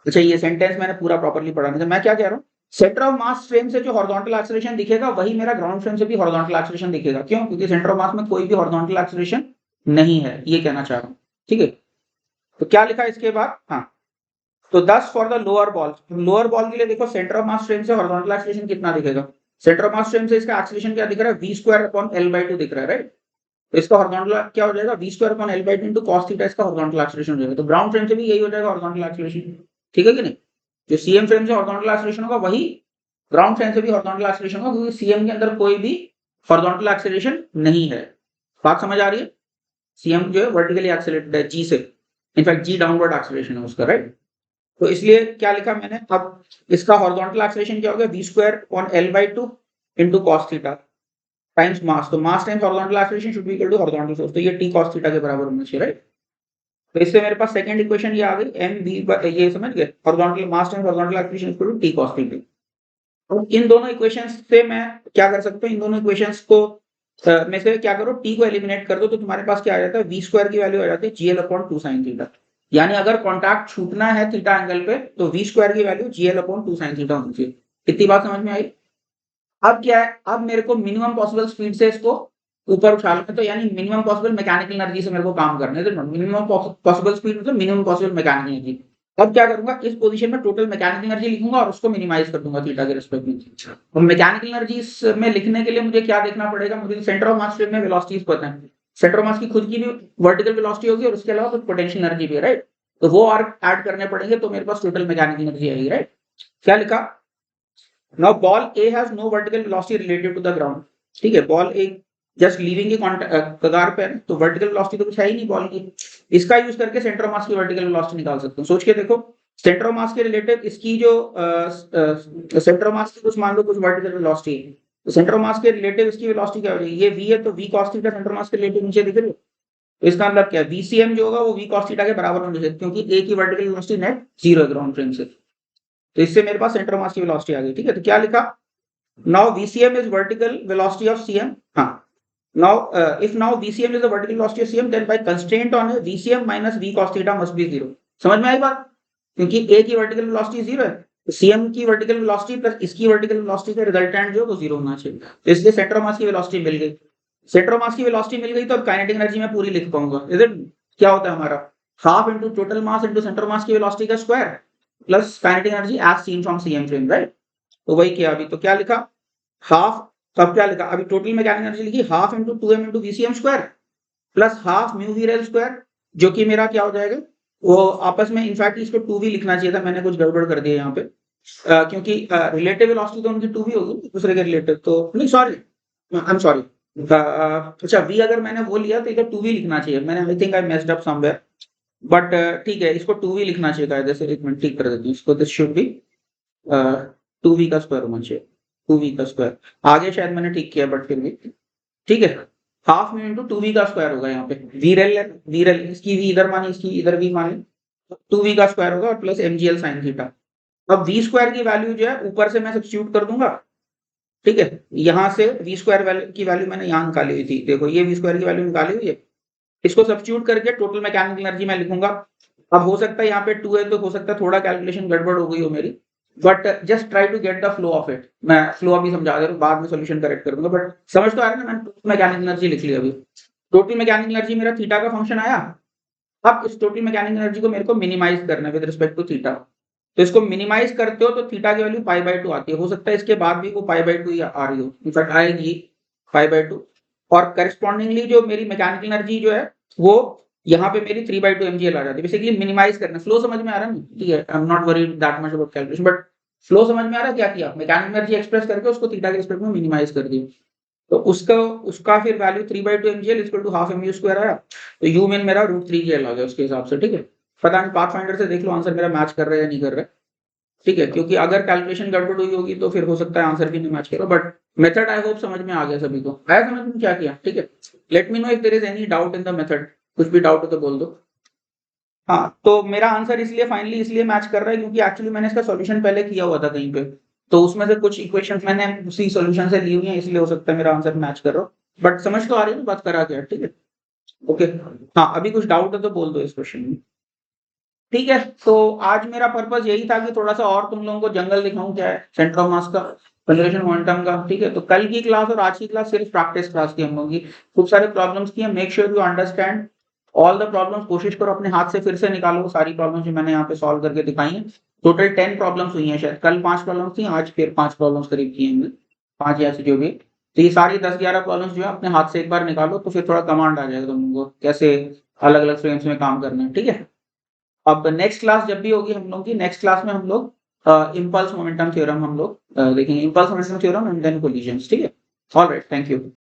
अच्छा, ये सेंटेंस मैंने पूरा प्रॉपर्ली पढ़ा नहीं था। मैं क्या कह रहा हूँ, सेंटर ऑफ मास फ्रेम से जो हॉरिजॉन्टल एक्सेलरेशन दिखेगा वही मेरा ग्राउंड फ्रेम से भी हॉरिजॉन्टल एक्सेलरेशन दिखेगा। क्यों? क्योंकि सेंटर ऑफ मास में कोई भी हॉरिजॉन्टल एक्सेलरेशन नहीं है, ये कहना चाह रहा हूँ, ठीक है। तो क्या लिखा इसके बाद, हाँ, तो 10 for the lower ball, lower ball के लिए देखो सेंटर ऑफ मास फ्रेम से हॉरिजॉन्टल एक्सेलरेशन कितना दिखेगा, सेंटर ऑफ मास फ्रेम से इसका एक्सेलरेशन क्या दिख रहा है, v स्क्वायर अपॉन l/2 दिख रहा है, राइट। तो इसका हॉरिजॉन्टल क्या हो जाएगा, v square upon l/2 into cos theta, इसका हॉरिजॉन्टल एक्सेलरेशन हो जाएगा। तो ग्राउंड फ्रेम से भी यही हो जाएगा हॉरिजॉन्टल एक्सेलरेशन, ठीक है कि नहीं। जो सीएम फ्रेम से हॉरिजॉन्टल एक्सेलरेशन होगा वही ग्राउंड फ्रेम से भी हॉरिजॉन्टल एक्सेलरेशन होगा, क्योंकि सीएम के अंदर कोई भी हॉरिजॉन्टल एक्सेलरेशन नहीं है। बात समझ आ रही है। सीएम जो है वर्टिकली एक्सेलरेटेड है जी से, इनफैक्ट जी डाउनवर्ड एक्सेलरेशन है उसका, राइट। तो इसलिए क्या लिखा मैंने, अब इसका हॉरिजॉन्टल एक्सेलरेशन क्या हो गया, v square upon l/2 into cos theta times mass. तो mass times horizontal acceleration should be equal to horizontal force, तो ये t cos थीटा के बराबर होना चाहिए, राइट। तो इससे मेरे पास सेकंड इक्वेशन ये आ गई, mv, ये समझ गए, horizontal mass times horizontal acceleration equal to t cos theta. तो इन दोनों इक्वेशंस से मैं क्या कर सकता हूं, इन दोनों इक्वेशंस को में से क्या करो, t को एलिमिनेट कर दो, तो तुम्हारे पास क्या आ जाता है, v स्क्वायर की वैल्यू आ जाती है gl अपॉन 2 sin थीटा। यानी अगर कॉन्टैक्ट छूटना है थीटा एंगल पे तो v स्क्वायर की value gl upon 2 sin theta होनी चाहिए। इतनी बात समझ में आई। अब क्या है, अब मेरे को मिनिमम पॉसिबल स्पीड से इसको ऊपर उछालना है, तो यानी मिनिमम पॉसिबल मैकेनिकल एनर्जी से मेरे को काम करना है। तो मिनिमम पॉसिबल स्पीड मतलब मिनिमम पॉसिबल मैकेनिकल एनर्जी। अब क्या करूंगा, इस पोजीशन में टोटल मैकेनिकल एनर्जी लिखूंगा और उसको मिनिमाइज कर दूंगा थीटा के रिस्पेक्ट में। और मैकेनिकल एनर्जी में लिखने के लिए मुझे क्या देखना पड़ेगा, मुझे सेंटर ऑफ मास फ्रेम में वेलोसिटीज पता है, सेंटर ऑफ मास की खुद की भी वर्टिकल वेलोसिटी होगी और उसके अलावा कुछ पोटेंशियल एनर्जी भी है, राइट। तो वो और ऐड करने पड़ेंगे, तो मेरे पास टोटल मैकेनिकल एनर्जी आएगी, राइट। क्या लिखा, now ball A has no vertical velocity related to the ground, ठीक है। बॉल ए जस्ट लीविंग की कगार पे है, तो वर्टिकल वेलोसिटी तो कुछ है ही नहीं बॉल की। इसका यूज करके सेंटर ऑफ मास की वर्टिकल वेलोसिटी निकाल सकते हो। सोच के देखो, सेंटर ऑफ मास के रिलेटिव इसकी जो सेंटर ऑफ मास की कुछ मान लो कुछ वर्टिकल वेलोसिटी है, तो सेंटर ऑफ मास के रिलेटिव इसकी वेलोसिटी क्या हो जाएगी, ये v है, तो v cos theta centre mass के रिलेटिव नीचे दिख रही है, तो इसका मतलब क्या है, vcm जो होगा वो v cos थीटा के बराबर होना चाहिए, क्योंकि a की वर्टिकल वेलोसिटी नेट 0 है ग्राउंड फ्रेम से। तो इससे मेरे पास सेंटर मास की वेलोसिटी आ गई, ठीक है। तो क्या लिखा, now vcm is vertical velocity of cm, हाँ। Now, if now VCM is the vertical velocity of CM, then by constraint on VCM minus V cos theta must be 0। समझ में आई बात, क्योंकि A की वर्टिकल वेलोसिटी 0 है, तो CM की vertical velocity plus इसकी वर्टिकल वेलोसिटी का रिजल्टेंट जो है वो 0 होना चाहिए। तो इसलिए सेंटर ऑफ मास की वेलोसिटी मिल गई। सेंटर ऑफ मास की वेलोसिटी मिल गई तो अब काइनेटिक एनर्जी मैं पूरी लिख पाऊंगा। इज इट, क्या होता है हमारा, half into total mass into centre mass की वेलोसिटी का square plus kinetic energy as seen from CM frame, right. तो वही किया अभी। तो क्या लिखा, हाफ, तब क्या लिखा, अभी टोटल मैकेनिकल एनर्जी लिखी half into 2m into VCM square plus half mu v rel square, जो कि मेरा क्या हो जाएगा, वो आपस में इनफैक्ट इसको 2v लिखना चाहिए था, मैंने कुछ गड़बड़ कर दिया यहाँ पे, क्योंकि रिलेटिव वेलोसिटी तो उनकी 2v होगी दूसरे के रिलेटिव, तो नहीं सॉरी, आई एम सॉरी। अच्छा, v अगर मैंने वो लिया तो इधर 2v लिखना चाहिए, मैंने I think I messed up somewhere, but ठीक है, इसको 2v लिखना चाहिए कायदे से। एक मिनट ठीक कर देती हूँ इसको, दिस शुड बी 2v का स्क्वायर होना चाहिए, 2v का स्क्वायर। आगे शायद मैंने ठीक किया बट फिर भी ठीक है। हाफ म्यू इंटू 2v का स्क्वायर होगा यहाँ पे, वीरल इसकी v इधर मानी, इसकी इधर v मानी, 2v का स्क्वायर होगा प्लस mgl sin थीटा। अब v स्क्वायर की वैल्यू जो है ऊपर से मैं सब्स्टिट्यूट कर दूंगा, ठीक है। यहाँ से v स्क्वायर की वैल्यू मैंने यहाँ निकाली हुई थी, देखो ये v स्क्वायर की वैल्यू निकाली हुई है, इसको सब्स्टिट्यूट करके टोटल मैकेनिकल एनर्जी मैं लिखूंगा। अब हो सकता है यहाँ पे 2 है तो हो सकता है थोड़ा कैलकुलेशन गड़बड़ हो गई हो मेरी, but just try to get the flow of it. मैं फ्लो अभी समझा दे रहा हूँ, बाद में सोल्यूशन करेक्ट कर दूंगा, बट समझ तो आ रहा है ना, मैंने टोटल मैकेनिकल एनर्जी लिख ली अभी। टोटल मैकेनिकल एनर्जी मेरा थीटा का फंक्शन आया। अब इस टोटल मैकेनिकल एनर्जी को मेरे को मिनिमाइज करना है विद रिस्पेक्ट टू थीटा। तो इसको मिनिमाइज करते हो तो थीटा की वैल्यू π/2 आती है, हो सकता है इसके बाद भी वो π/2 आ रही हो, इनफैक्ट आएगी π/2। और करस्पॉन्डिंगली जो मेरी मैकेनिकल एनर्जी जो है वो यहाँ पे मेरी 3/2 mgl आ जाती है। बेसिकली मिनिमाइज करना, फ्लो समझ में आ रहा है ना, ठीक है। I am not worried that much about calculation, but flow समझ में आ रहा है क्या किया, मैकेनिकल एनर्जी एक्सप्रेस करके उसको थीटा के रिस्पेक्ट में मिनिमाइज कर दी। तो उसका फिर value 3/2 mgl equal to half mu square आया, तो u min मेरा √3gl आ गया उसके हिसाब से, ठीक है। पता नहीं पाथफाइंडर से देख लो आंसर मेरा मैच कर रहा है या नहीं कर रहा है, ठीक है, क्योंकि अगर कैलकुलेशन गड़बड़ हुई होगी तो फिर हो सकता है आंसर भी नहीं मैच करो, बट मेथड आई होप समझ में आ गया सभी को, आया समझ में क्या किया, ठीक है। Let me know if there is any doubt in the method, कुछ भी डाउट हो तो बोल दो। हाँ, तो मेरा आंसर इसलिए फाइनली इसलिए मैच कर रहा है क्योंकि एक्चुअली मैंने इसका सॉल्यूशन पहले किया हुआ था कहीं पे, तो उसमें से कुछ इक्वेशंस मैंने उसी सॉल्यूशन से ली हुई हैं, इसलिए हो सकता है मेरा आंसर मैच कर रहा हो, बट समझ तो आ रही है ना बात करा क्या, ठीक है। ओके, हाँ अभी कुछ डाउट है तो बोल दो इस क्वेश्चन में, ठीक है। तो आज मेरा पर्पस यही था कि थोड़ा सा और तुम लोगों को जंगल दिखाऊं क्या है सेंटर ऑफ मास का, कंजर्वेशन मोमेंटम का, ठीक है। तो कल की क्लास और आज की क्लास सिर्फ प्रैक्टिस क्लास थी हम लोगों की, खूब सारे प्रॉब्लम्स की है, make sure you understand all the problems, कोशिश करो अपने हाथ से फिर से निकालो सारी प्रॉब्लम्स जो मैंने यहाँ पे सॉल्व करके दिखाई हैं। टोटल 10 प्रॉब्लम्स हुई हैं, शायद कल 5 प्रॉब्लम्स थी, आज फिर 5 प्रॉब्लम्स करीब की हैं, 5 या ऐसे जो भी। तो ये सारी 10-11 प्रॉब्लम्स जो है अपने हाथ से एक बार निकालो, तो फिर थोड़ा कमांड आ जाएगा तुम लोगों को कैसे अलग अलग फ्रेम्स में काम करना है, ठीक है। अब नेक्स्ट क्लास जब भी होगी हम लोग की, नेक्स्ट क्लास में हम लोग इम्पल्स मोमेंटम थ्योरम हम लोग देखेंगे, impulse momentum theorem and then collisions, ठीक है। Alright, thank you.